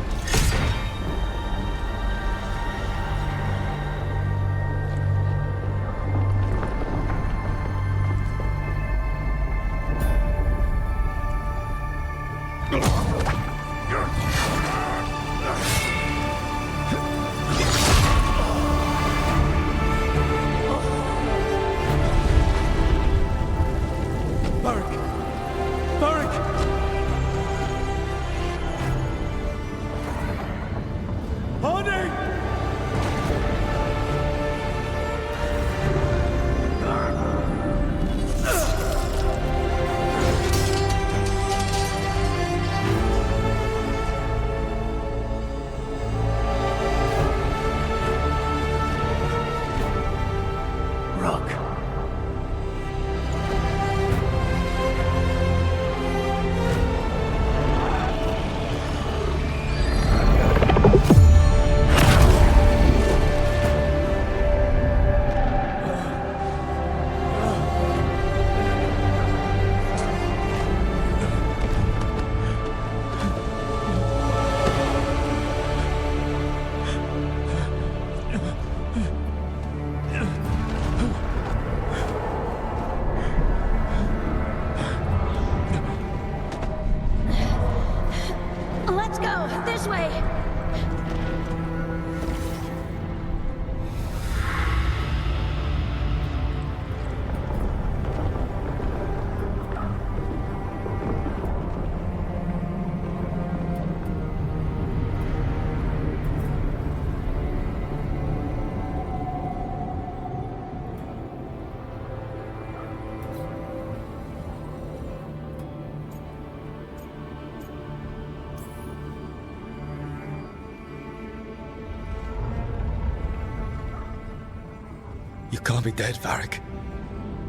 You can't be dead, Varric.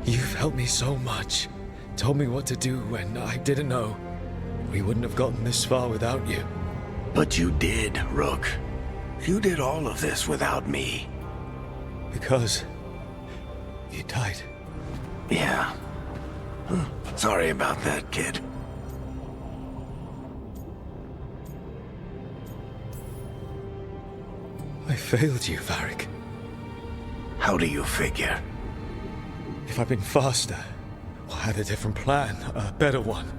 You've helped me so much. Told me what to do when I didn't know. We wouldn't have gotten this far without you. But you did, Rook. You did all of this without me. Because you died. Yeah. Sorry about that, kid. I failed you, Varric. How do you figure? If I'd been faster, or had a different plan, a better one.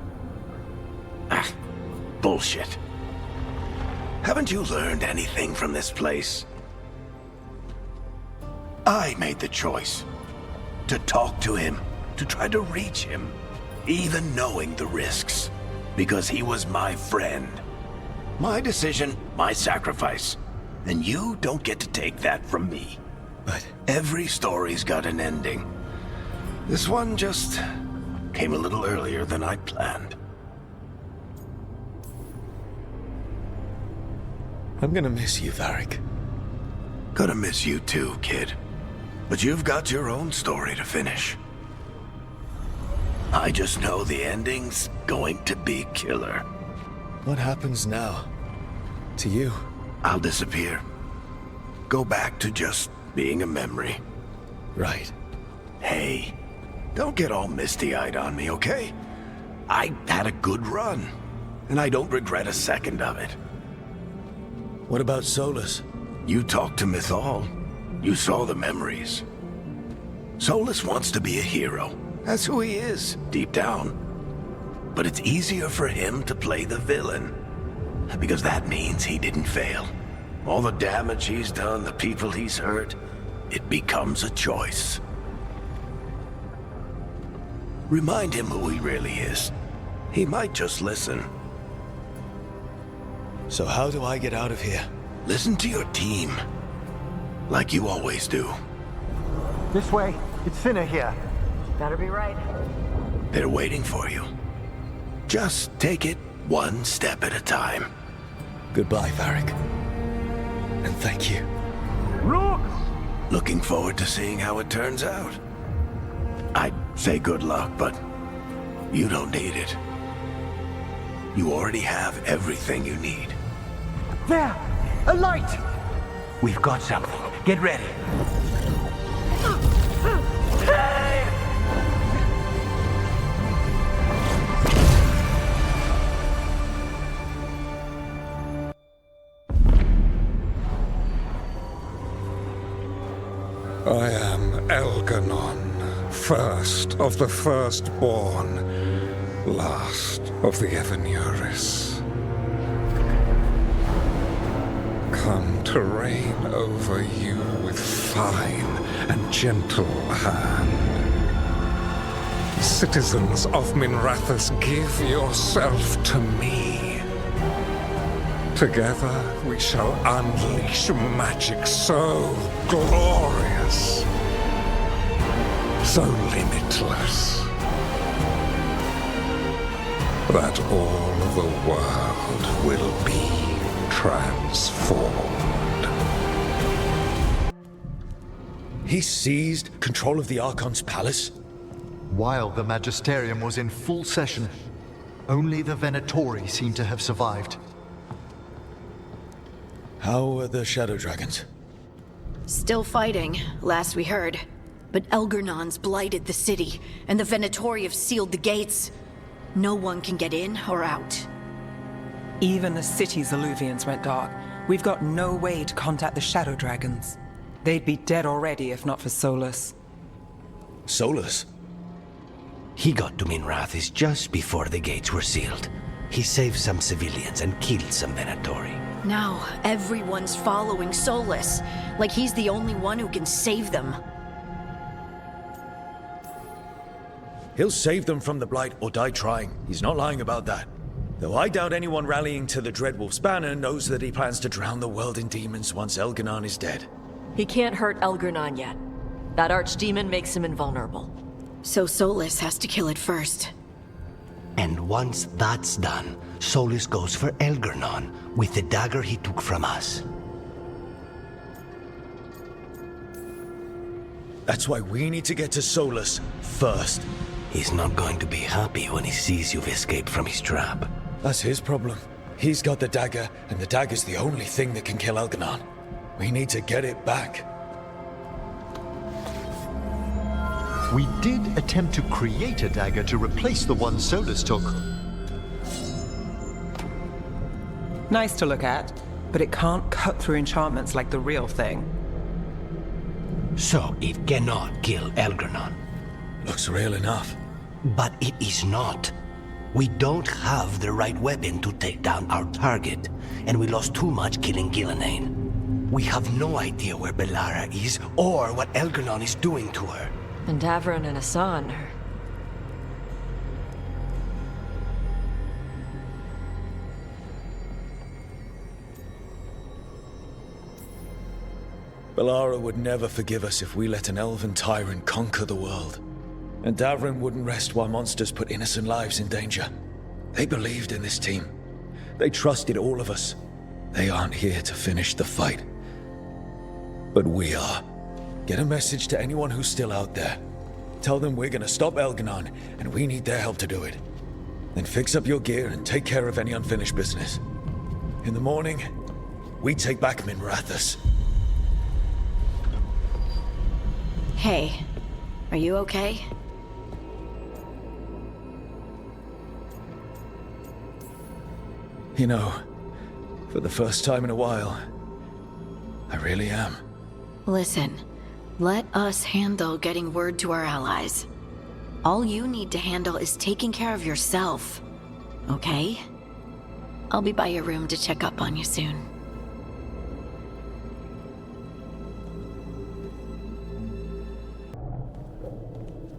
Ah, bullshit. Haven't you learned anything from this place? I made the choice to talk to him, to try to reach him, even knowing the risks, because he was my friend. My decision, my sacrifice, and you don't get to take that from me. But every story's got an ending. This one just came a little earlier than I'd planned. I'm gonna miss you, Varric. Gonna miss you too, kid. But you've got your own story to finish. I just know the ending's going to be killer. What happens now? To you? I'll disappear. Go back to just being a memory. Right. Hey, don't get all misty-eyed on me, okay? I had a good run, and I don't regret a second of it. What about Solus? You talked to Mythal. You saw the memories. Solus wants to be a hero. That's who he is, deep down. But it's easier for him to play the villain, because that means he didn't fail. All the damage he's done, the people he's hurt, it becomes a choice. Remind him who he really is. He might just listen. So how do I get out of here? Listen to your team. Like you always do. This way. It's thinner here. Better be right. They're waiting for you. Just take it one step at a time. Goodbye, Varric. And thank you. Rook! Looking forward to seeing how it turns out. I'd say good luck, but you don't need it. You already have everything you need. There! A light! We've got something. Get ready. I am Elganon, first of the firstborn, last of the Evenuris. Come to reign over you with fine and gentle hand. Citizens of Minrathous, give yourself to me. Together we shall unleash magic so glorious, so limitless, that all the world will be transformed. He seized control of the Archon's palace? While the Magisterium was in full session, only the Venatori seem to have survived. How are the Shadow Dragons? Still fighting, last we heard. But Elgernon's blighted the city, and the Venatori have sealed the gates. No one can get in or out. Even the city's alluvians went dark. We've got no way to contact the Shadow Dragons. They'd be dead already if not for Solus. Solus? He got to Minrathous just before the gates were sealed. He saved some civilians and killed some Venatori. Now, everyone's following Solus, like he's the only one who can save them. He'll save them from the Blight or die trying. He's not lying about that. Though I doubt anyone rallying to the Dreadwolf's banner knows that he plans to drown the world in demons once Elganon is dead. He can't hurt Elgernon yet. That archdemon makes him invulnerable. So Solus has to kill it first. And once that's done, Solus goes for Elgernon with the dagger he took from us. That's why we need to get to Solus first. He's not going to be happy when he sees you've escaped from his trap. That's his problem. He's got the dagger, and the dagger's the only thing that can kill Elganon. We need to get it back. We did attempt to create a dagger to replace the one Solus took. Nice to look at, but it can't cut through enchantments like the real thing. So it cannot kill Elganon. Looks real enough. But it is not. We don't have the right weapon to take down our target, and we lost too much killing Gillenane. We have no idea where Bellara is, or what Elganon is doing to her. And Davron and Hassan are... Bellara would never forgive us if we let an elven tyrant conquer the world. And Davron wouldn't rest while monsters put innocent lives in danger. They believed in this team. They trusted all of us. They aren't here to finish the fight. But we are. Get a message to anyone who's still out there. Tell them we're gonna stop Elganon, and we need their help to do it. Then fix up your gear and take care of any unfinished business. In the morning, we take back Minrathous. Hey, are you okay? You know, for the first time in a while, I really am. Listen, let us handle getting word to our allies. All you need to handle is taking care of yourself, okay? I'll be by your room to check up on you soon.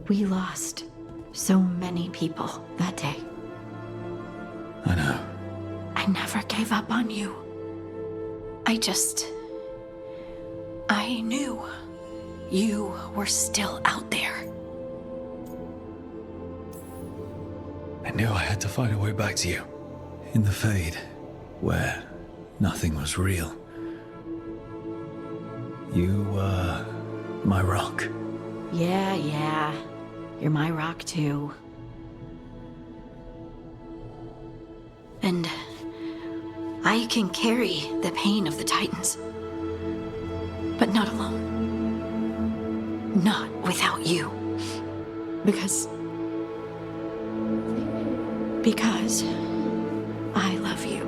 We lost so many people that day. I know. I never gave up on you. I knew you were still out there. I knew I had to find a way back to you. In the Fade, where nothing was real. You were my rock. Yeah. You're my rock too. And I can carry the pain of the Titans. But not alone. Not without you. Because I love you.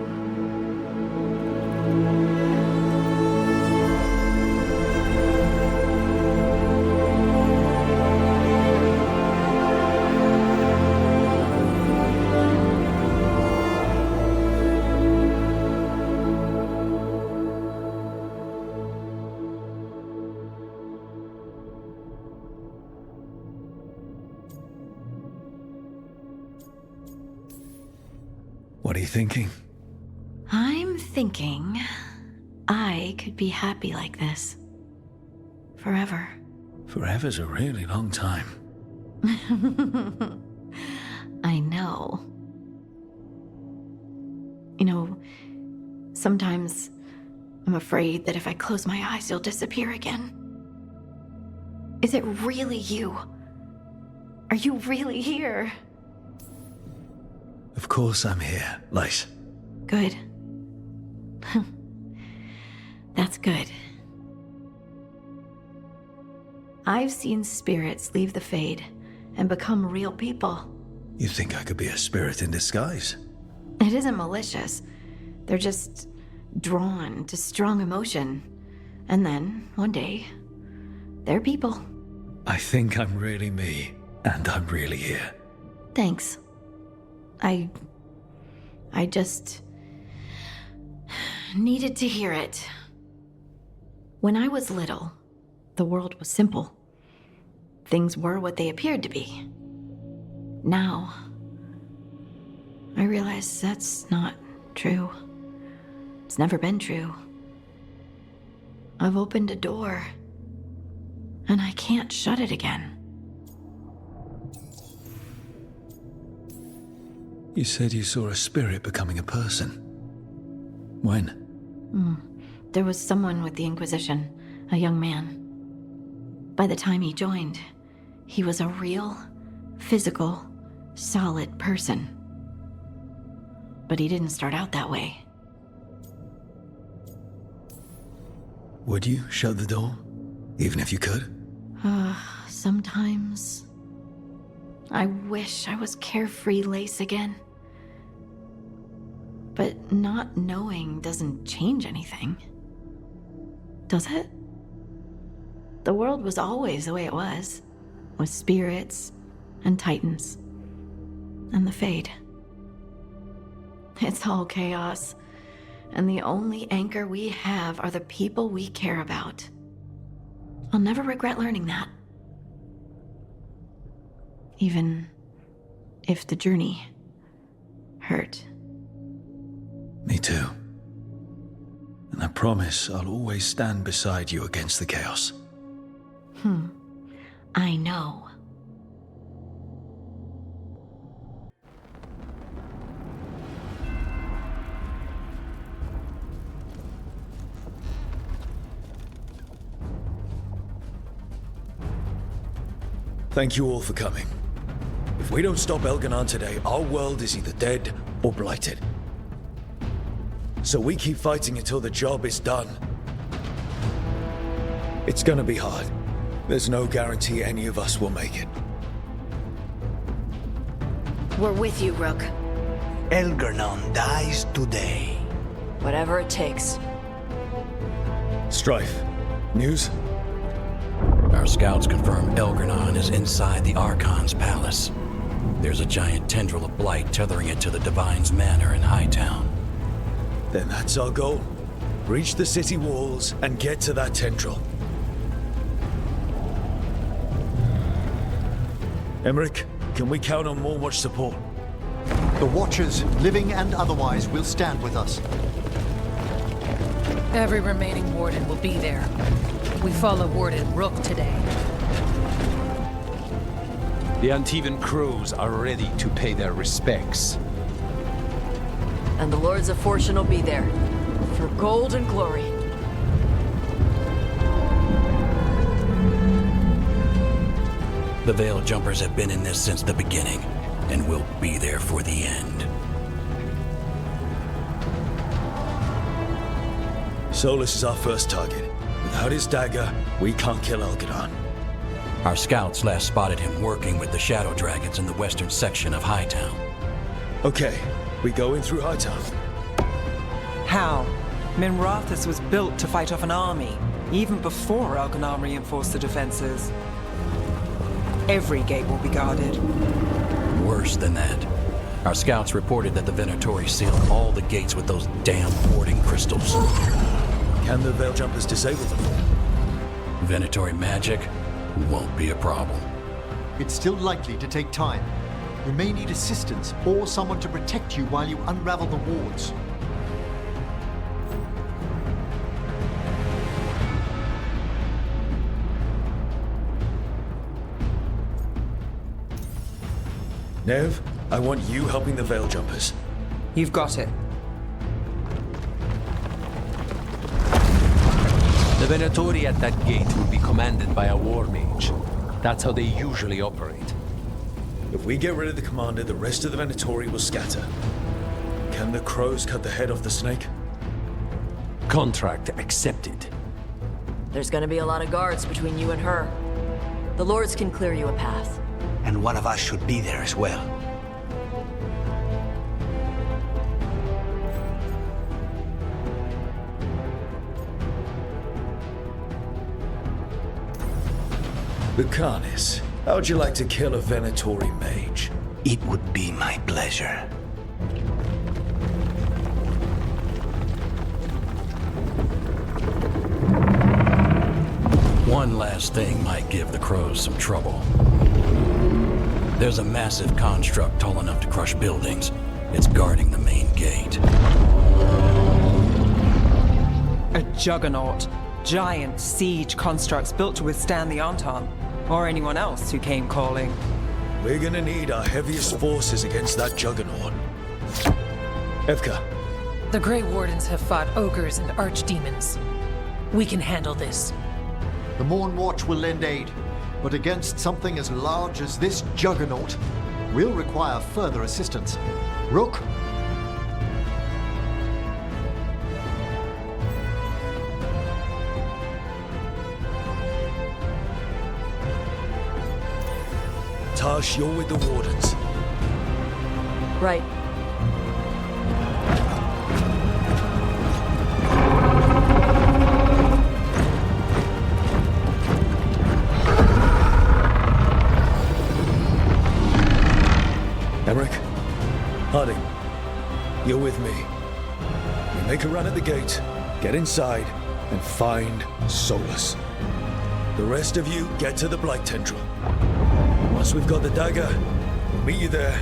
What are you thinking? I'm thinking I could be happy like this. Forever. Forever's a really long time. I know. You know, sometimes I'm afraid that if I close my eyes, you'll disappear again. Is it really you? Are you really here? Of course I'm here, Lyse. Good. That's good. I've seen spirits leave the Fade and become real people. You think I could be a spirit in disguise? It isn't malicious. They're just drawn to strong emotion. And then, one day, they're people. I think I'm really me, and I'm really here. Thanks. I just needed to hear it. When I was little, the world was simple. Things were what they appeared to be. Now, I realize that's not true. It's never been true. I've opened a door, and I can't shut it again. You said you saw a spirit becoming a person. When? There was someone with the Inquisition, a young man. By the time he joined, he was a real, physical, solid person. But he didn't start out that way. Would you shut the door? Even if you could? Sometimes I wish I was carefree Lace again. But not knowing doesn't change anything. Does it? The world was always the way it was, with spirits and titans and the Fade. It's all chaos, and the only anchor we have are the people we care about. I'll never regret learning that. Even if the journey hurt. Me too. And I promise I'll always stand beside you against the chaos. I know. Thank you all for coming. If we don't stop Elganon today, our world is either dead or blighted. So we keep fighting until the job is done. It's gonna be hard. There's no guarantee any of us will make it. We're with you, Rook. Elganon dies today. Whatever it takes. Strife. News? Our scouts confirm Elganon is inside the Archon's palace. There's a giant tendril of blight tethering it to the Divine's manor in Hightown. Then that's our goal. Reach the city walls and get to that tendril. Emmerich, can we count on more watch support? The Watchers, living and otherwise, will stand with us. Every remaining Warden will be there. We follow Warden Rook today. The Antivan crews are ready to pay their respects. And the Lords of Fortune will be there. For gold and glory. The Veil Jumpers have been in this since the beginning, and will be there for the end. Solus is our first target. Without his dagger, we can't kill Elganon. Our scouts last spotted him working with the Shadow Dragons in the western section of Hightown. Okay, we go in through Hightown. How? Minrathus was built to fight off an army, even before Elganon reinforced the defenses. Every gate will be guarded. Worse than that. Our scouts reported that the Venatori sealed all the gates with those damn warding crystals. Can the Veil Jumpers disable them? Venatori magic won't be a problem. It's still likely to take time. You may need assistance or someone to protect you while you unravel the wards. Nev, I want you helping the Veil Jumpers. You've got it. The Venatori at that gate will be commanded by a war mage. That's how they usually operate. If we get rid of the commander, the rest of the Venatori will scatter. Can the crows cut the head off the snake? Contract accepted. There's gonna be a lot of guards between you and her. The Lords can clear you a path. And one of us should be there as well. Lucanis, how'd you like to kill a Venatori mage? It would be my pleasure. One last thing might give the crows some trouble. There's a massive construct tall enough to crush buildings. It's guarding the main gate. A juggernaut. Giant siege constructs built to withstand the Anton, or anyone else who came calling. We're gonna need our heaviest forces against that juggernaut. Evka. The Grey Wardens have fought ogres and archdemons. We can handle this. The Morn Watch will lend aid, but against something as large as this juggernaut, we'll require further assistance. Rook? Tash, you're with the Wardens. Right. Emmerich, Harding, you're with me. We make a run at the gate, get inside, and find Solus. The rest of you get to the Blight Tendril. Once we've got the dagger, we'll meet you there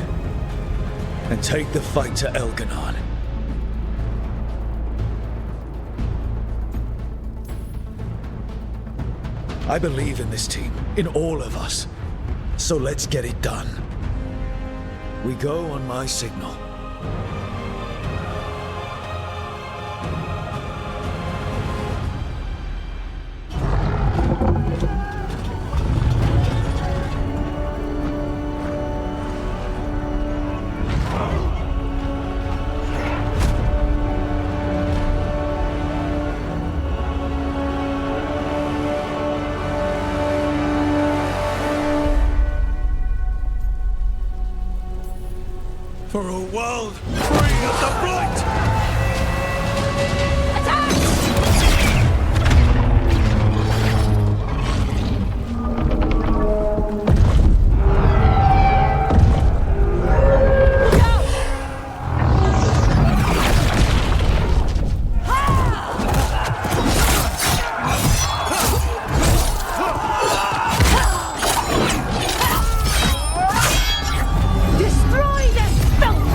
and take the fight to Elganon. I believe in this team, in all of us. So let's get it done. We go on my signal. For a world free of the Blight! Destroy this filth!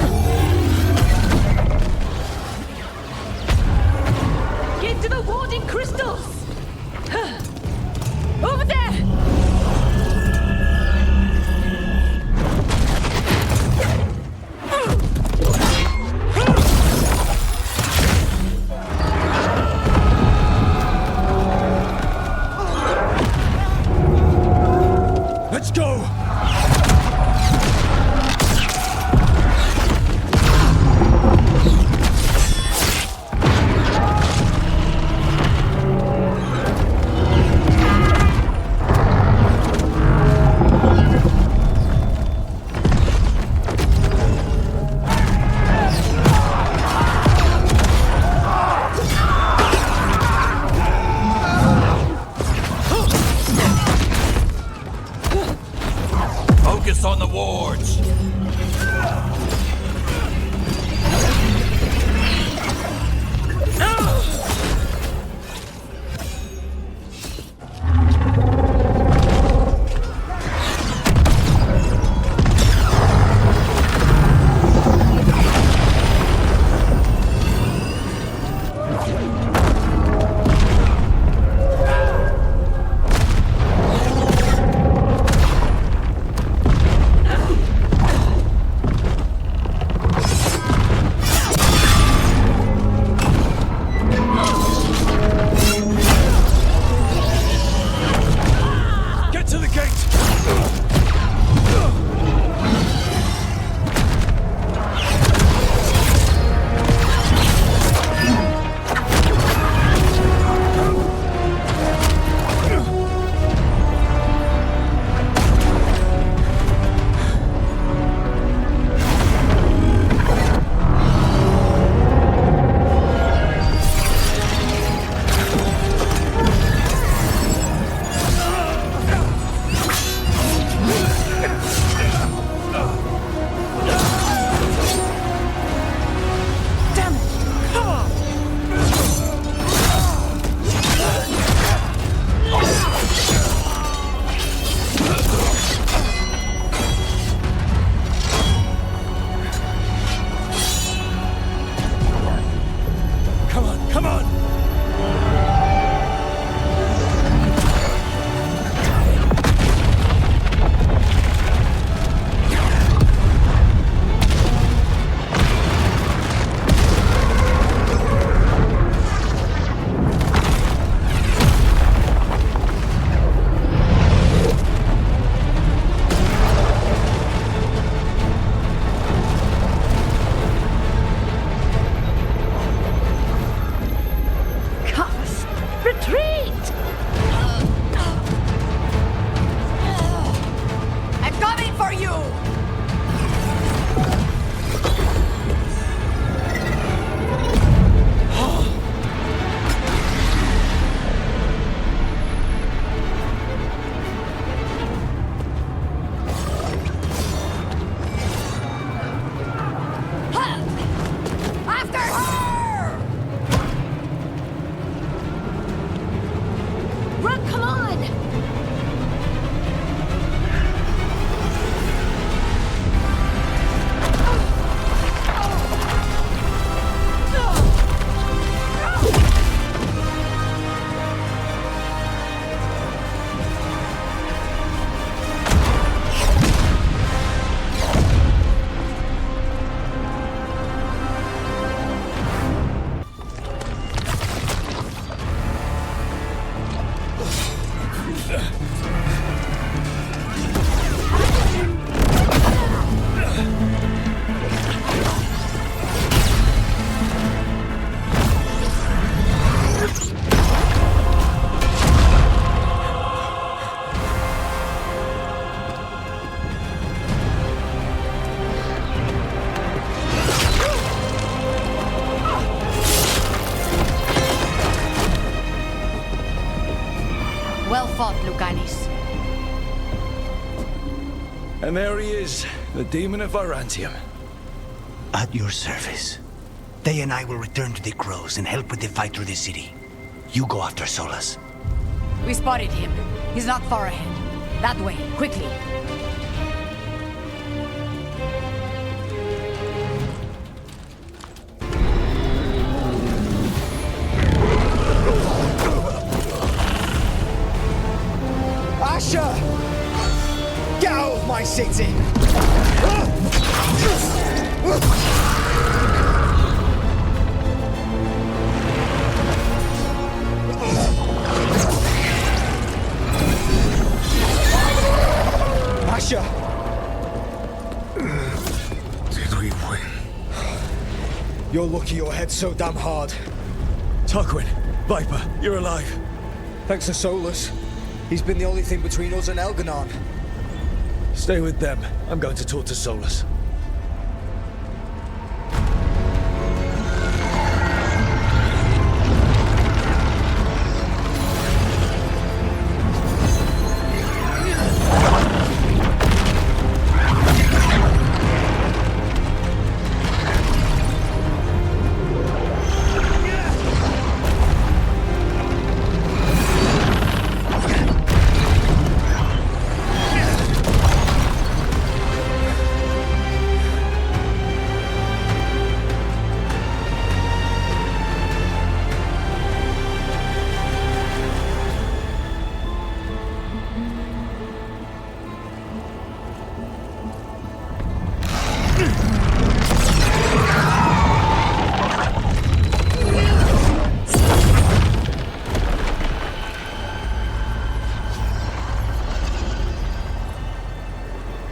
fault, Lucanis. And there he is, the demon of Virantium. At your service. They and I will return to the Crows and help with the fight through the city. You go after Solus. We spotted him. He's not far ahead. That way, quickly. Asher! Get out of my city! Asher! Did we win? You're lucky your head's so damn hard. Tarquin, Viper, you're alive. Thanks to Solus. He's been the only thing between us and Elganon. Stay with them. I'm going to talk to Solus.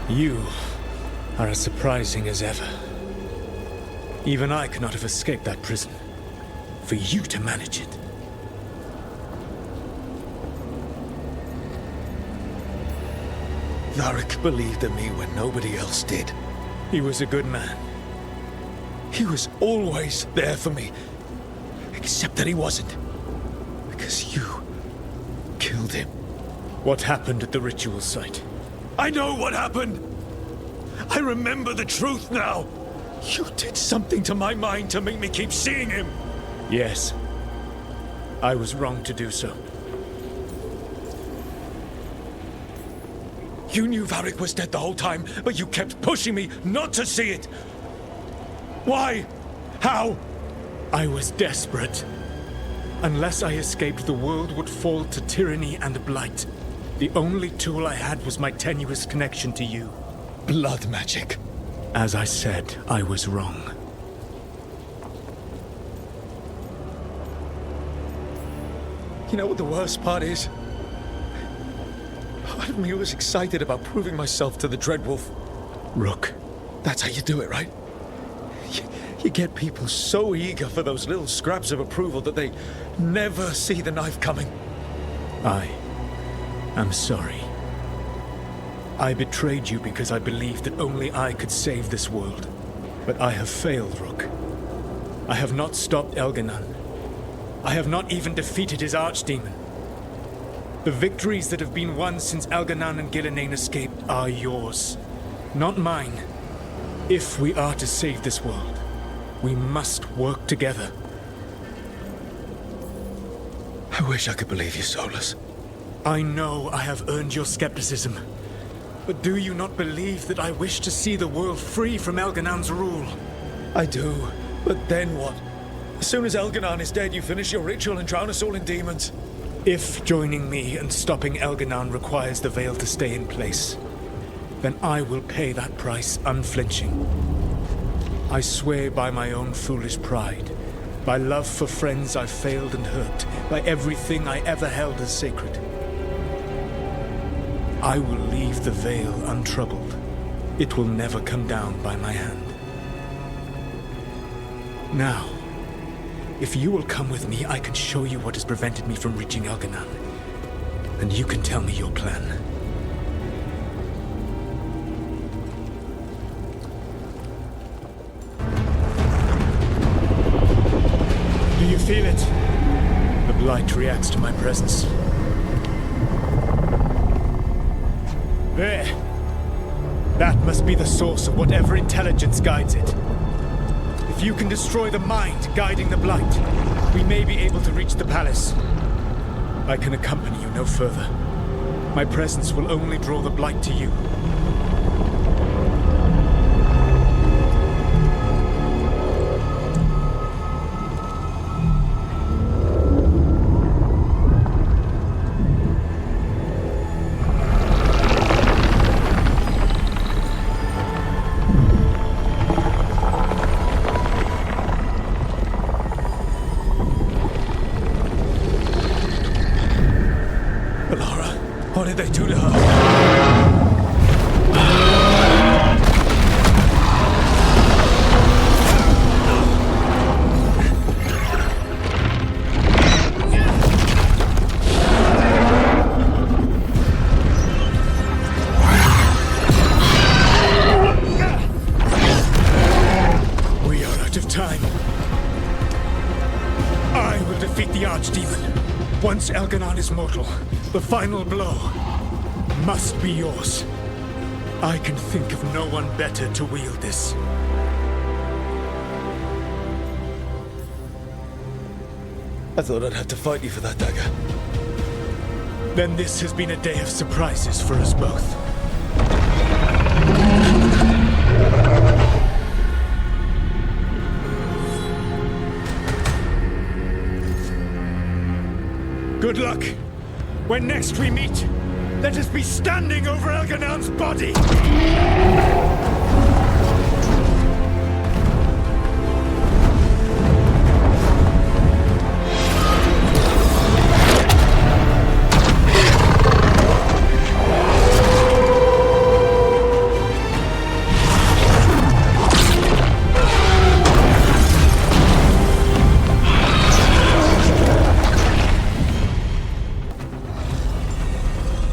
You are as surprising as ever. Even I could not have escaped that prison. For you to manage it. Varric believed in me when nobody else did. He was a good man. He was always there for me. Except that he wasn't. Because you killed him. What happened at the ritual site? I know what happened! I remember the truth now! You did something to my mind to make me keep seeing him! Yes. I was wrong to do so. You knew Varric was dead the whole time, but you kept pushing me not to see it! Why? How? I was desperate. Unless I escaped, the world would fall to tyranny and blight. The only tool I had was my tenuous connection to you. Blood magic. As I said, I was wrong. You know what the worst part is? Part of me was excited about proving myself to the Dreadwolf. Rook. That's how you do it, right? You get people so eager for those little scraps of approval that they never see the knife coming. I'm sorry. I betrayed you because I believed that only I could save this world. But I have failed, Rook. I have not stopped Elganon. I have not even defeated his archdemon. The victories that have been won since Elganon and Gillenane escaped are yours, not mine. If we are to save this world, we must work together. I wish I could believe you, Solus. I know I have earned your skepticism. But do you not believe that I wish to see the world free from Elganon's rule? I do, but then what? As soon as Elganon is dead, you finish your ritual and drown us all in demons. If joining me and stopping Elganon requires the veil to stay in place, then I will pay that price unflinching. I swear by my own foolish pride, by love for friends I've failed and hurt, by everything I ever held as sacred. I will leave the veil untroubled. It will never come down by my hand. Now, if you will come with me, I can show you what has prevented me from reaching Elganon. And you can tell me your plan. Do you feel it? The blight reacts to my presence. There. That must be the source of whatever intelligence guides it. If you can destroy the mind guiding the blight, we may be able to reach the palace. I can accompany you no further. My presence will only draw the blight to you. What did they do to her? We are out of time. I will defeat the Archdemon. Once Elganon is mortal, the final blow must be yours. I can think of no one better to wield this. I thought I'd have to fight you for that dagger. Then this has been a day of surprises for us both. Good luck. When next we meet, let us be standing over Elganon's body!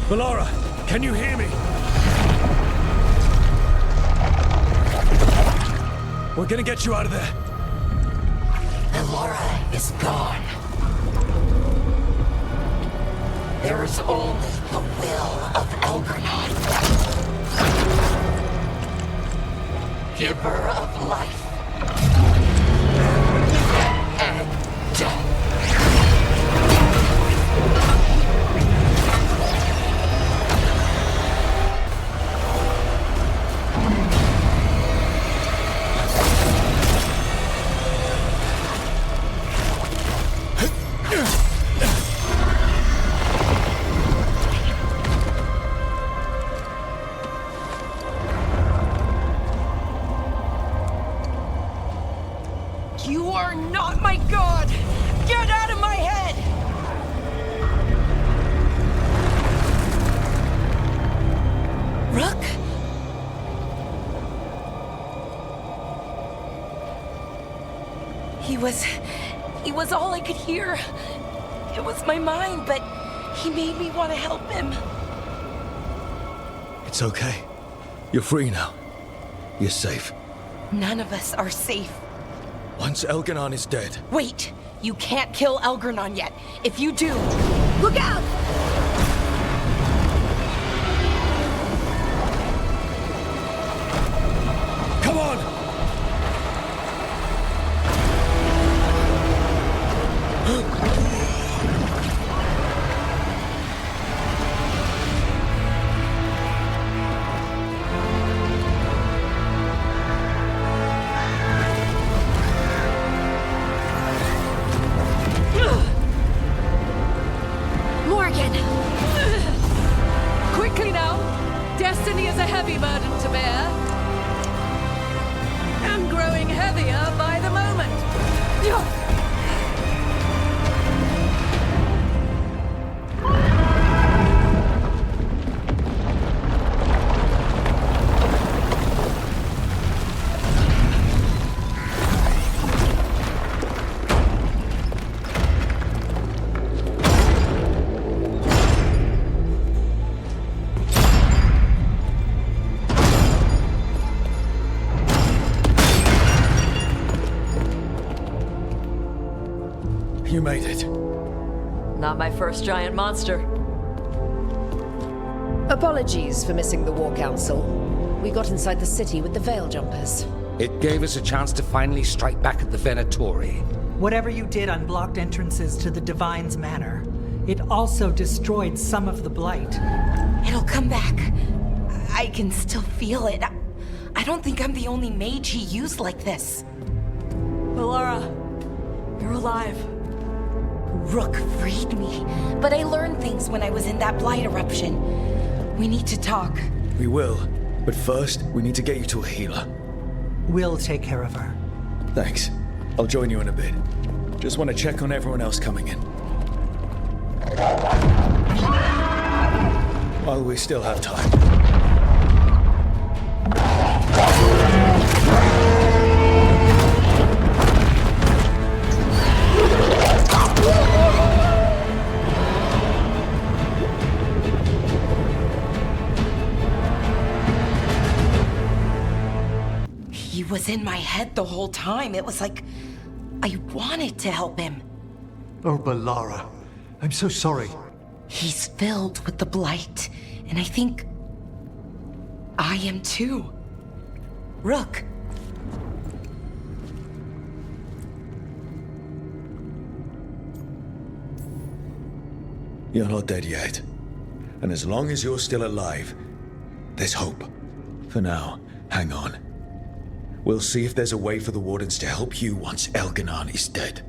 Bellara, can you hear me? We're gonna get you out of there. Bellara is gone. There is only the will of Elgranon. Giver of life and death. You are not my god! Get out of my head! Rook? He was all I could hear. It was my mind, but he made me want to help him. It's okay. You're free now. You're safe. None of us are safe. Once Elganon is dead. Wait! You can't kill Elgranon yet. If you do, look out! Come on! Morgan! Quickly now! Destiny is a heavy burden to bear. And growing heavier by the moment. You made it. Not my first giant monster. Apologies for missing the War Council. We got inside the city with the Veil Jumpers. It gave us a chance to finally strike back at the Venatori. Whatever you did unblocked entrances to the Divine's Manor. It also destroyed some of the Blight. It'll come back. I can still feel it. I don't think I'm the only mage he used like this. Velara, you're alive. Rook freed me, but I learned things when I was in that Blight eruption. We need to talk. We will, but first, we need to get you to a healer. We'll take care of her. Thanks. I'll join you in a bit. Just want to check on everyone else coming in. While we still have time. He was in my head the whole time. It was like I wanted to help him. Oh, Veilguard. I'm so sorry. He's filled with the Blight, and I think I am too. Rook. You're not dead yet. And as long as you're still alive, there's hope. For now, hang on. We'll see if there's a way for the Wardens to help you once Elganon is dead.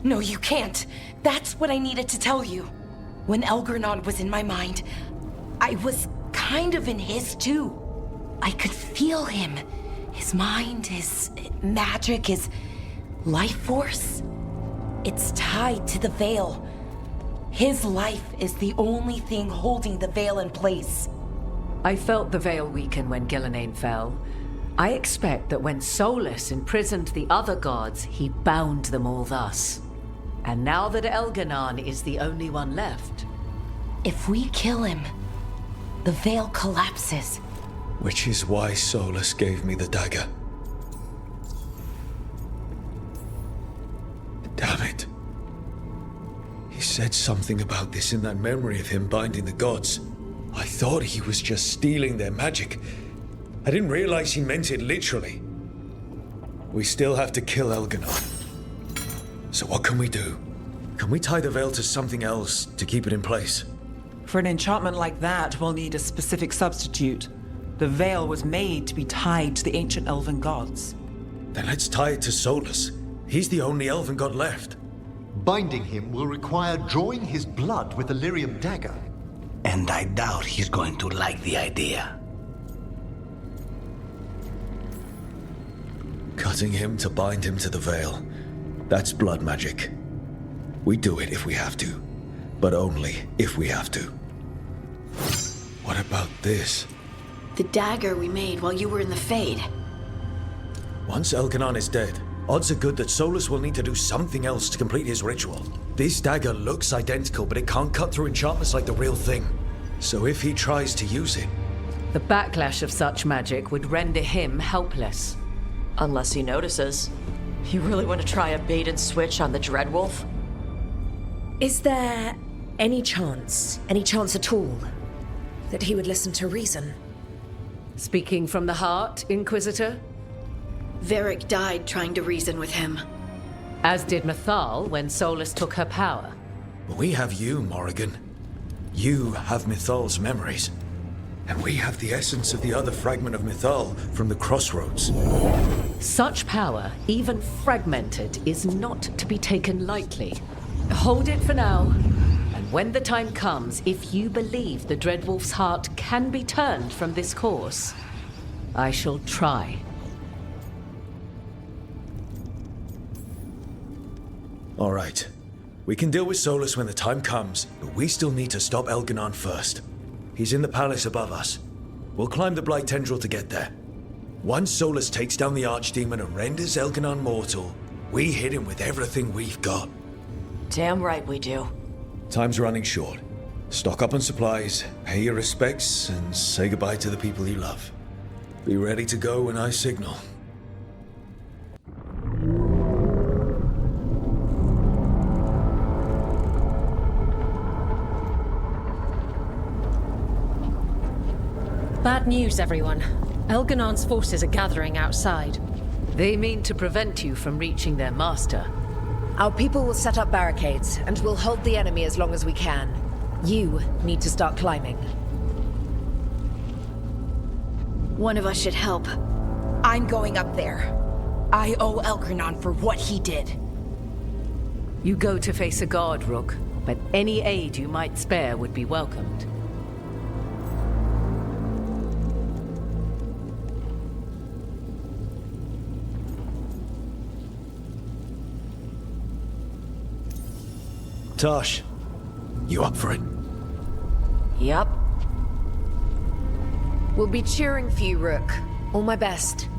No, you can't. That's what I needed to tell you. When Elganon was in my mind, I was kind of in his too. I could feel him. His mind, his magic, his life force. It's tied to the Veil. His life is the only thing holding the Veil in place. I felt the Veil weaken when Gillenane fell. I expect that when Solus imprisoned the other gods, he bound them all thus. And now that Elganon is the only one left... If we kill him, the Veil collapses. Which is why Solus gave me the dagger. Damn it. He said something about this in that memory of him binding the gods. I thought he was just stealing their magic. I didn't realize he meant it literally. We still have to kill Elganon. So what can we do? Can we tie the Veil to something else to keep it in place? For an enchantment like that, we'll need a specific substitute. The Veil was made to be tied to the ancient elven gods. Then let's tie it to Solus. He's the only elven god left. Binding him will require drawing his blood with the lyrium dagger. And I doubt he's going to like the idea. Cutting him to bind him to the Veil. That's blood magic. We do it if we have to, but only if we have to. What about this? The dagger we made while you were in the Fade. Once Elganon is dead, odds are good that Solus will need to do something else to complete his ritual. This dagger looks identical, but it can't cut through enchantments like the real thing. So if he tries to use it... The backlash of such magic would render him helpless. Unless he notices. You really want to try a bait and switch on the Dreadwolf? Is there any chance at all, that he would listen to reason? Speaking from the heart, Inquisitor? Varric died trying to reason with him. As did Mythal when Solus took her power. But we have you, Morrigan. You have Mythal's memories. And we have the essence of the other fragment of Mythal from the Crossroads. Such power, even fragmented, is not to be taken lightly. Hold it for now. And when the time comes, if you believe the Dreadwolf's heart can be turned from this course, I shall try. All right. We can deal with Solus when the time comes, but we still need to stop Elganon first. He's in the palace above us. We'll climb the Blight Tendril to get there. Once Solus takes down the Archdemon and renders Elganon mortal, we hit him with everything we've got. Damn right we do. Time's running short. Stock up on supplies, pay your respects, and say goodbye to the people you love. Be ready to go when I signal. Bad news, everyone. Elganon's forces are gathering outside. They mean to prevent you from reaching their master. Our people will set up barricades, and we'll hold the enemy as long as we can. You need to start climbing. One of us should help. I'm going up there. I owe Elgranon for what he did. You go to face a guard, Rook, but any aid you might spare would be welcomed. Tosh, you up for it? Yup. We'll be cheering for you, Rook. All my best.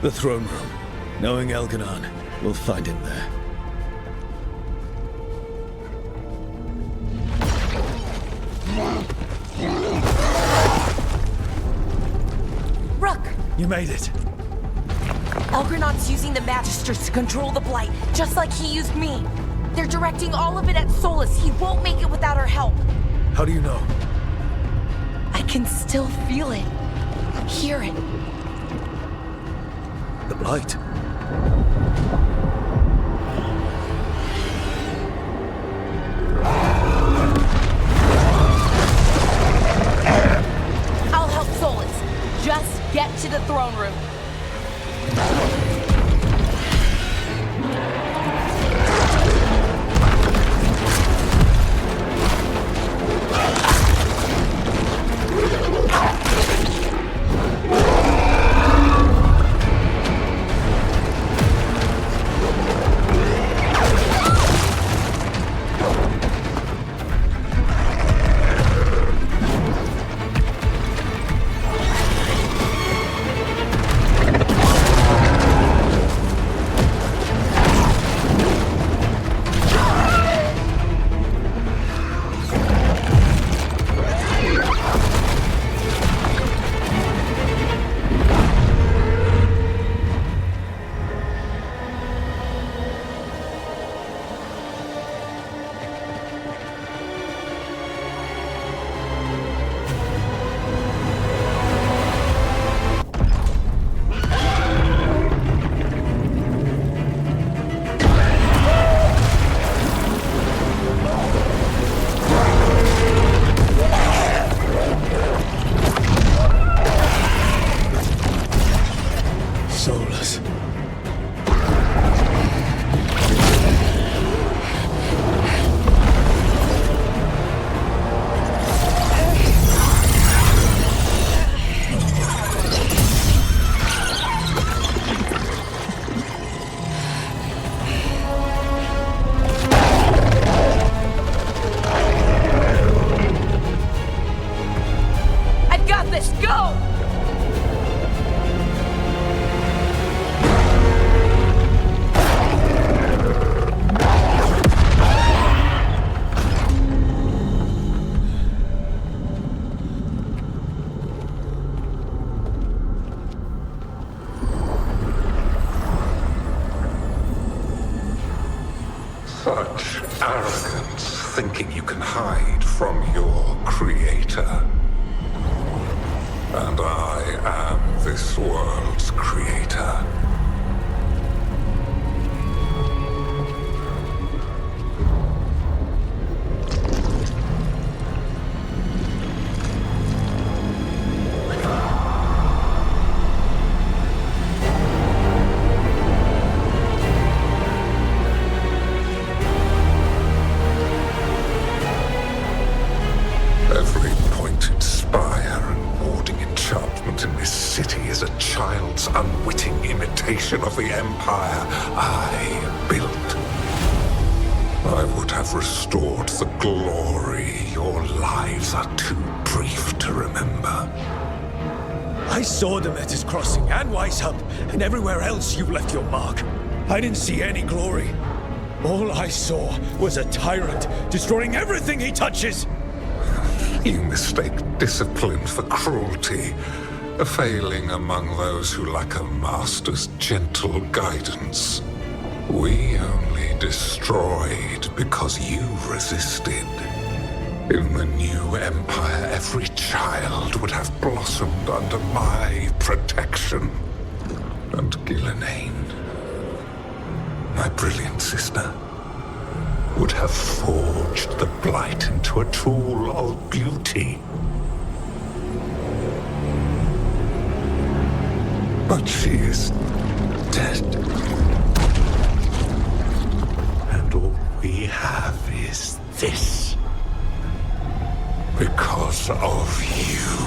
The throne room. Knowing Elganon, we'll find him there. Rook! You made it. Elgranon's using the Magisters to control the Blight, just like he used me. They're directing all of it at Solus. He won't make it without our help. How do you know? I can still feel it. Hear it. The Blight. I'll help Solus. Just get to the throne room. Such arrogance, thinking you can hide from your creator. And I am this world's creator. Every pointed spire and warding enchantment in this city is a child's unwitting imitation of the empire I built. I would have restored the glory. Your lives are too brief to remember. I saw them at his crossing and Weishaupt, and everywhere else you've left your mark. I didn't see any glory. All I saw was a tyrant destroying everything he touches. You mistake discipline for cruelty, a failing among those who lack a master's gentle guidance. We only destroyed because you resisted. In the new empire, every child would have blossomed under my protection. And Ghilanane, my brilliant sister, would have forged the Blight into a tool of beauty. But she is dead. And all we have is this. Because of you.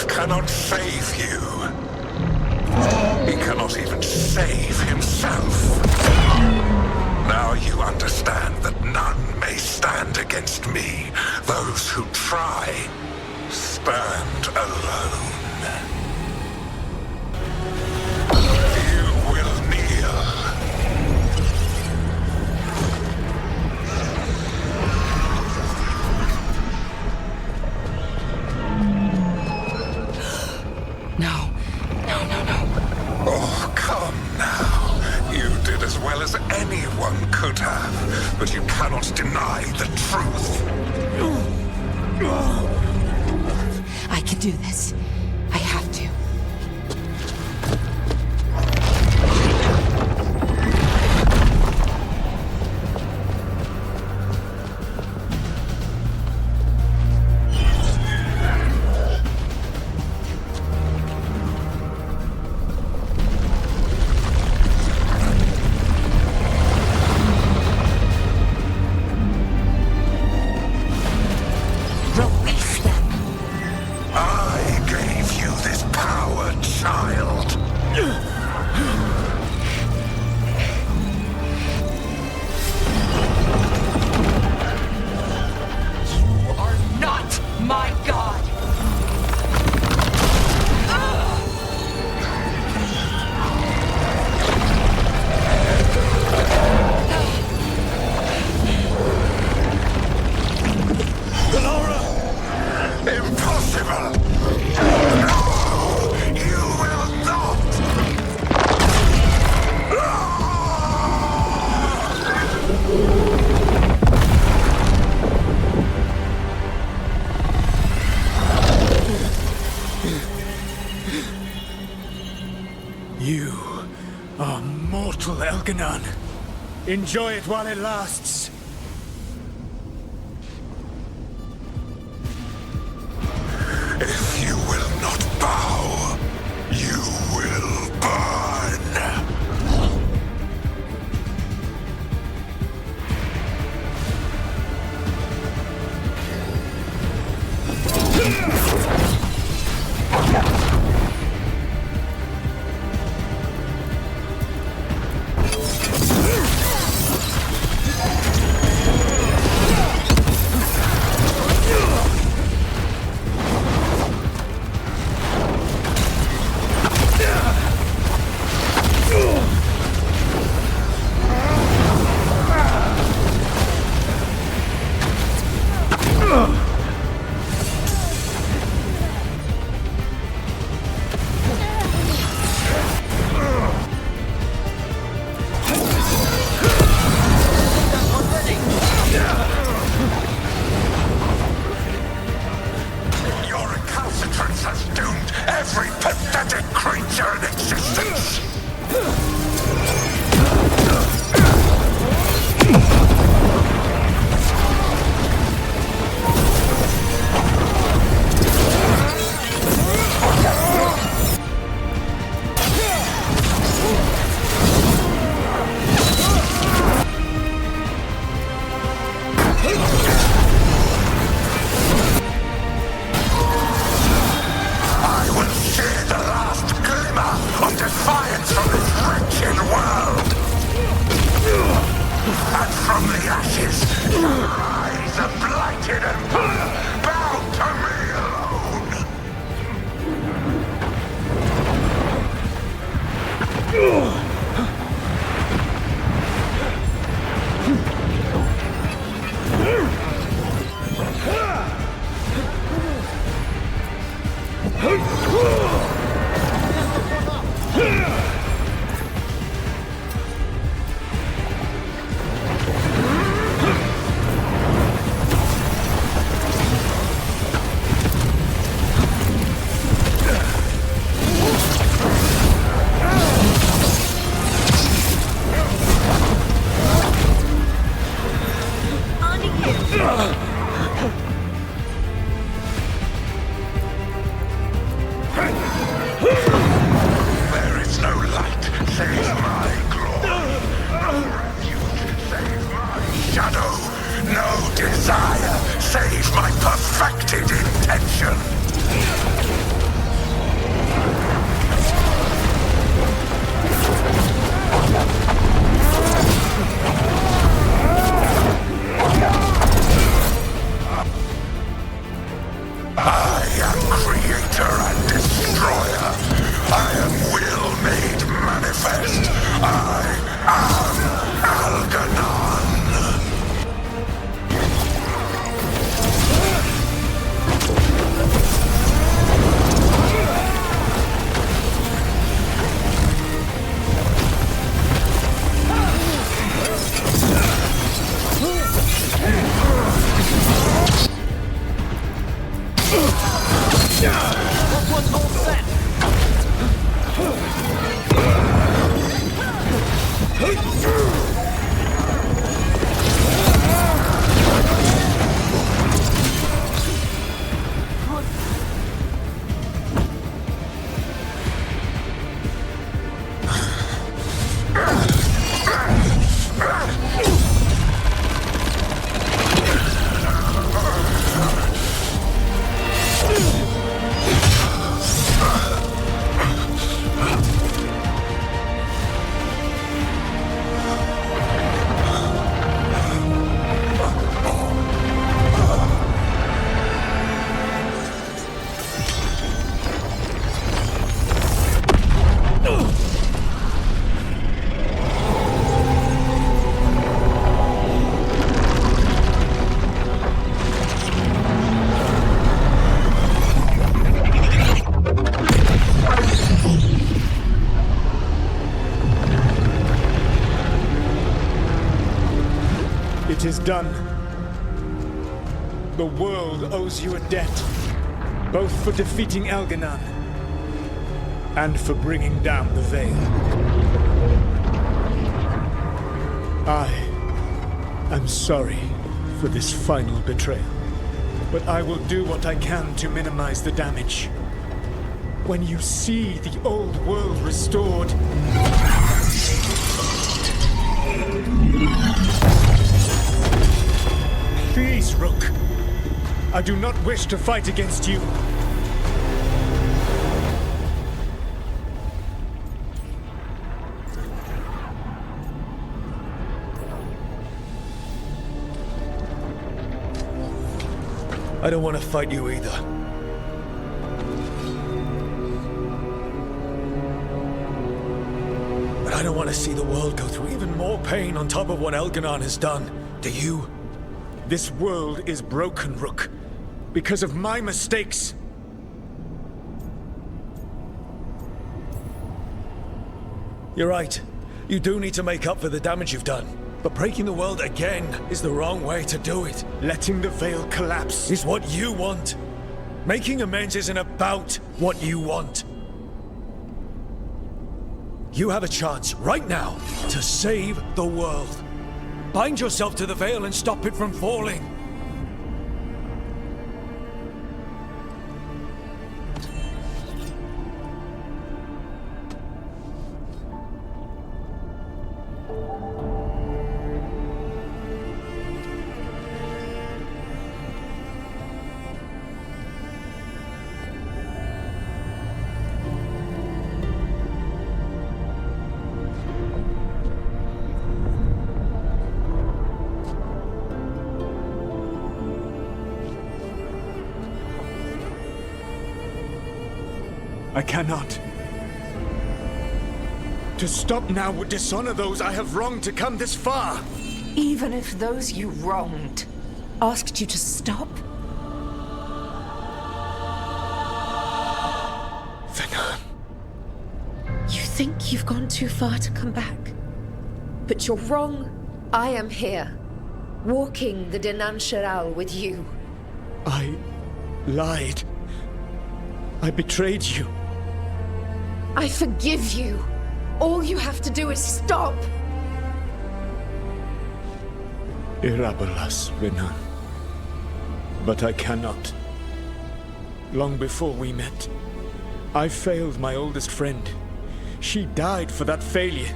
Cannot save you. He cannot even save himself. Now you understand that none may stand against me. Those who try stand alone. You will kneel. No. Oh, come now. You did as well as anyone could have, but you cannot deny the truth. I can do this. I have to. You are mortal, Elganon. Enjoy it while it lasts. If you will not bow, you will burn. There is no light save my glory. No refuge save my shadow. No desire save my perfected intention. I am creator and destroyer. I am will made manifest. I am Algernon. What was all that? It is done. The world owes you a debt, both for defeating Algernon and for bringing down the Veil. I am sorry for this final betrayal, but I will do what I can to minimize the damage. When you see the old world restored, please, Rook. I do not wish to fight against you. I don't want to fight you either. But I don't want to see the world go through even more pain on top of what Algernon has done. Do you? This world is broken, Rook, because of my mistakes. You're right. You do need to make up for the damage you've done. But breaking the world again is the wrong way to do it. Letting the Veil collapse is what you want. Making amends isn't about what you want. You have a chance right now to save the world. Bind yourself to the Veil and stop it from falling. I cannot. To stop now would dishonor those I have wronged to come this far. Even if those you wronged asked you to stop? think you've gone too far to come back. But you're wrong. I am here, walking the Denan Sheral with you. I lied. I betrayed you. I forgive you. All you have to do is stop. Irabalas, Renan. But I cannot. Long before we met, I failed my oldest friend. She died for that failure.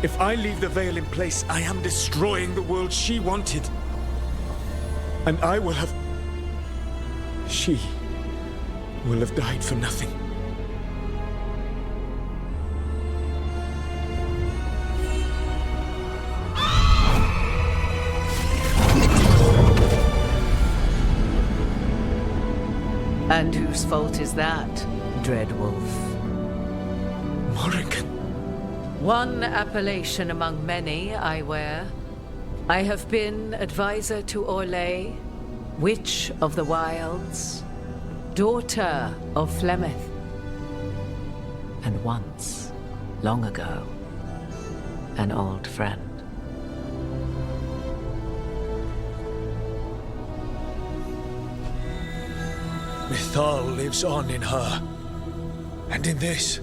If I leave the veil in place, I am destroying the world she wanted. And I will have... She will have died for nothing. And whose fault is that, Dreadwolf? Morrigan. One appellation among many I wear. I have been advisor to Orlais, Witch of the Wilds, daughter of Flemeth, and once, long ago, an old friend. Mythal lives on in her, and in this.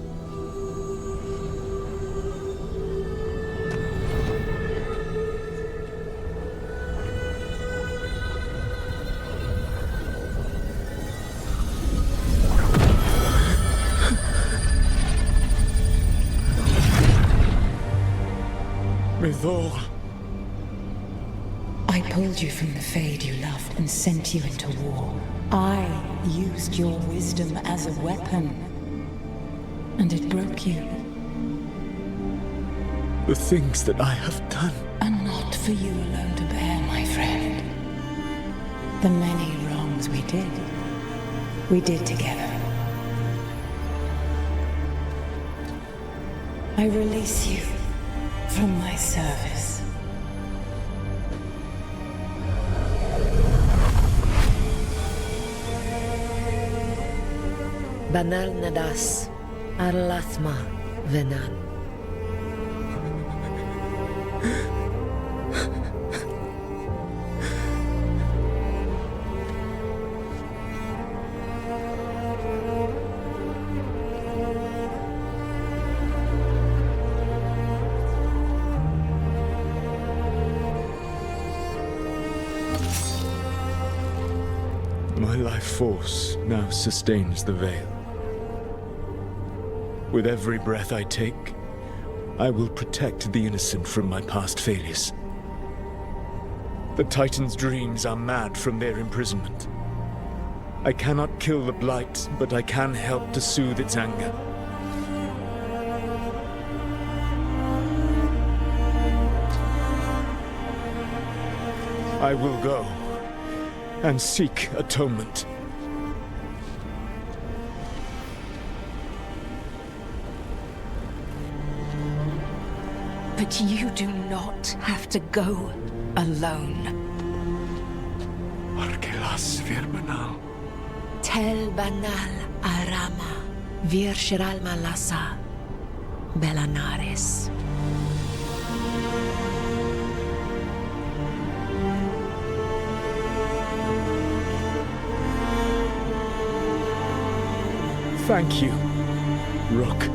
Mythal. I pulled you from the Fade you loved and sent you into war. I used your wisdom as a weapon, and it broke you. The things that I have done are not for you alone to bear, my friend. The many wrongs we did together. I release you from my service. Banal Nadas, Arlathma, Venan. My life force now sustains the veil. With every breath I take, I will protect the innocent from my past failures. The Titan's dreams are mad from their imprisonment. I cannot kill the Blight, but I can help to soothe its anger. I will go and seek atonement. But you do not have to go alone. Arkelas Virbanal. Tel Banal Arama Vir Shiral Malasa Belanares. Thank you, Rook.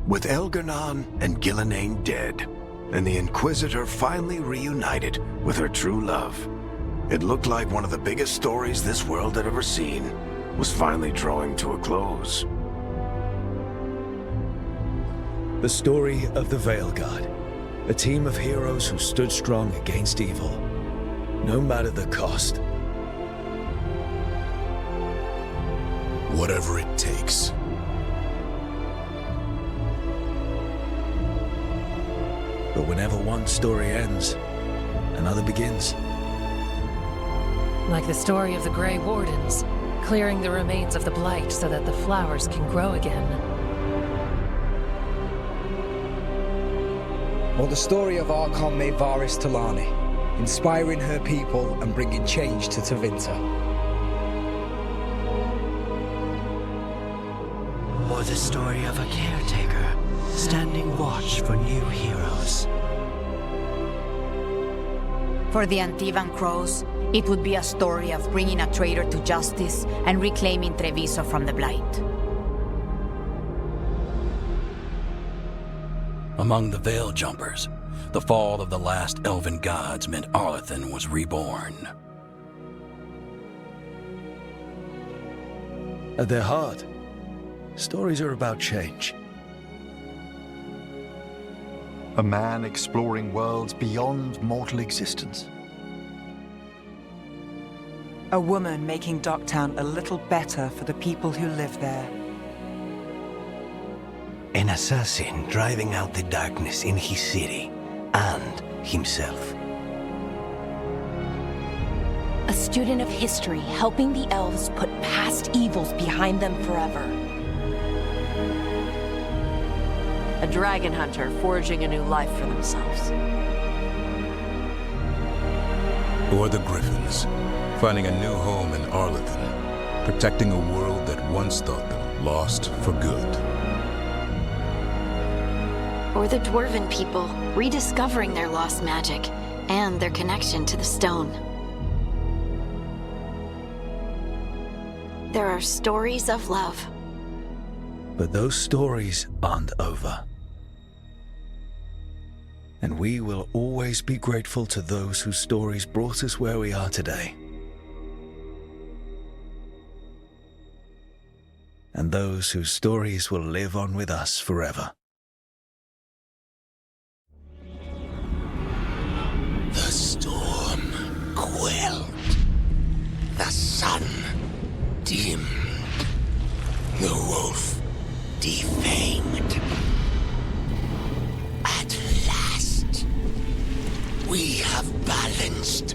With Elgar'nan and Gillenane dead, and the Inquisitor finally reunited with her true love, it looked like one of the biggest stories this world had ever seen was finally drawing to a close. The story of the Veilguard, a team of heroes who stood strong against evil, no matter the cost. Whatever it takes. But whenever one story ends, another begins. Like the story of the Grey Wardens, clearing the remains of the Blight so that the flowers can grow again. Or the story of Archon Maevaris Talani, inspiring her people and bringing change to Tevinter. Or the story of a caretaker standing watch for new heroes. For the Antivan Crows, it would be a story of bringing a traitor to justice and reclaiming Treviso from the Blight. Among the Veil Jumpers, the fall of the last elven gods meant Arlathan was reborn. At their heart, stories are about change. A man exploring worlds beyond mortal existence. A woman making Docktown a little better for the people who live there. An assassin driving out the darkness in his city and himself. A student of history helping the elves put past evils behind them forever. A dragon hunter forging a new life for themselves. Or the Griffins, finding a new home in Arlathan, protecting a world that once thought them lost for good. Or the Dwarven people, rediscovering their lost magic and their connection to the stone. There are stories of love. But those stories aren't over. And we will always be grateful to those whose stories brought us where we are today. And those whose stories will live on with us forever. The storm quelled. The sun dimmed. The wolf defamed. At last, we have balanced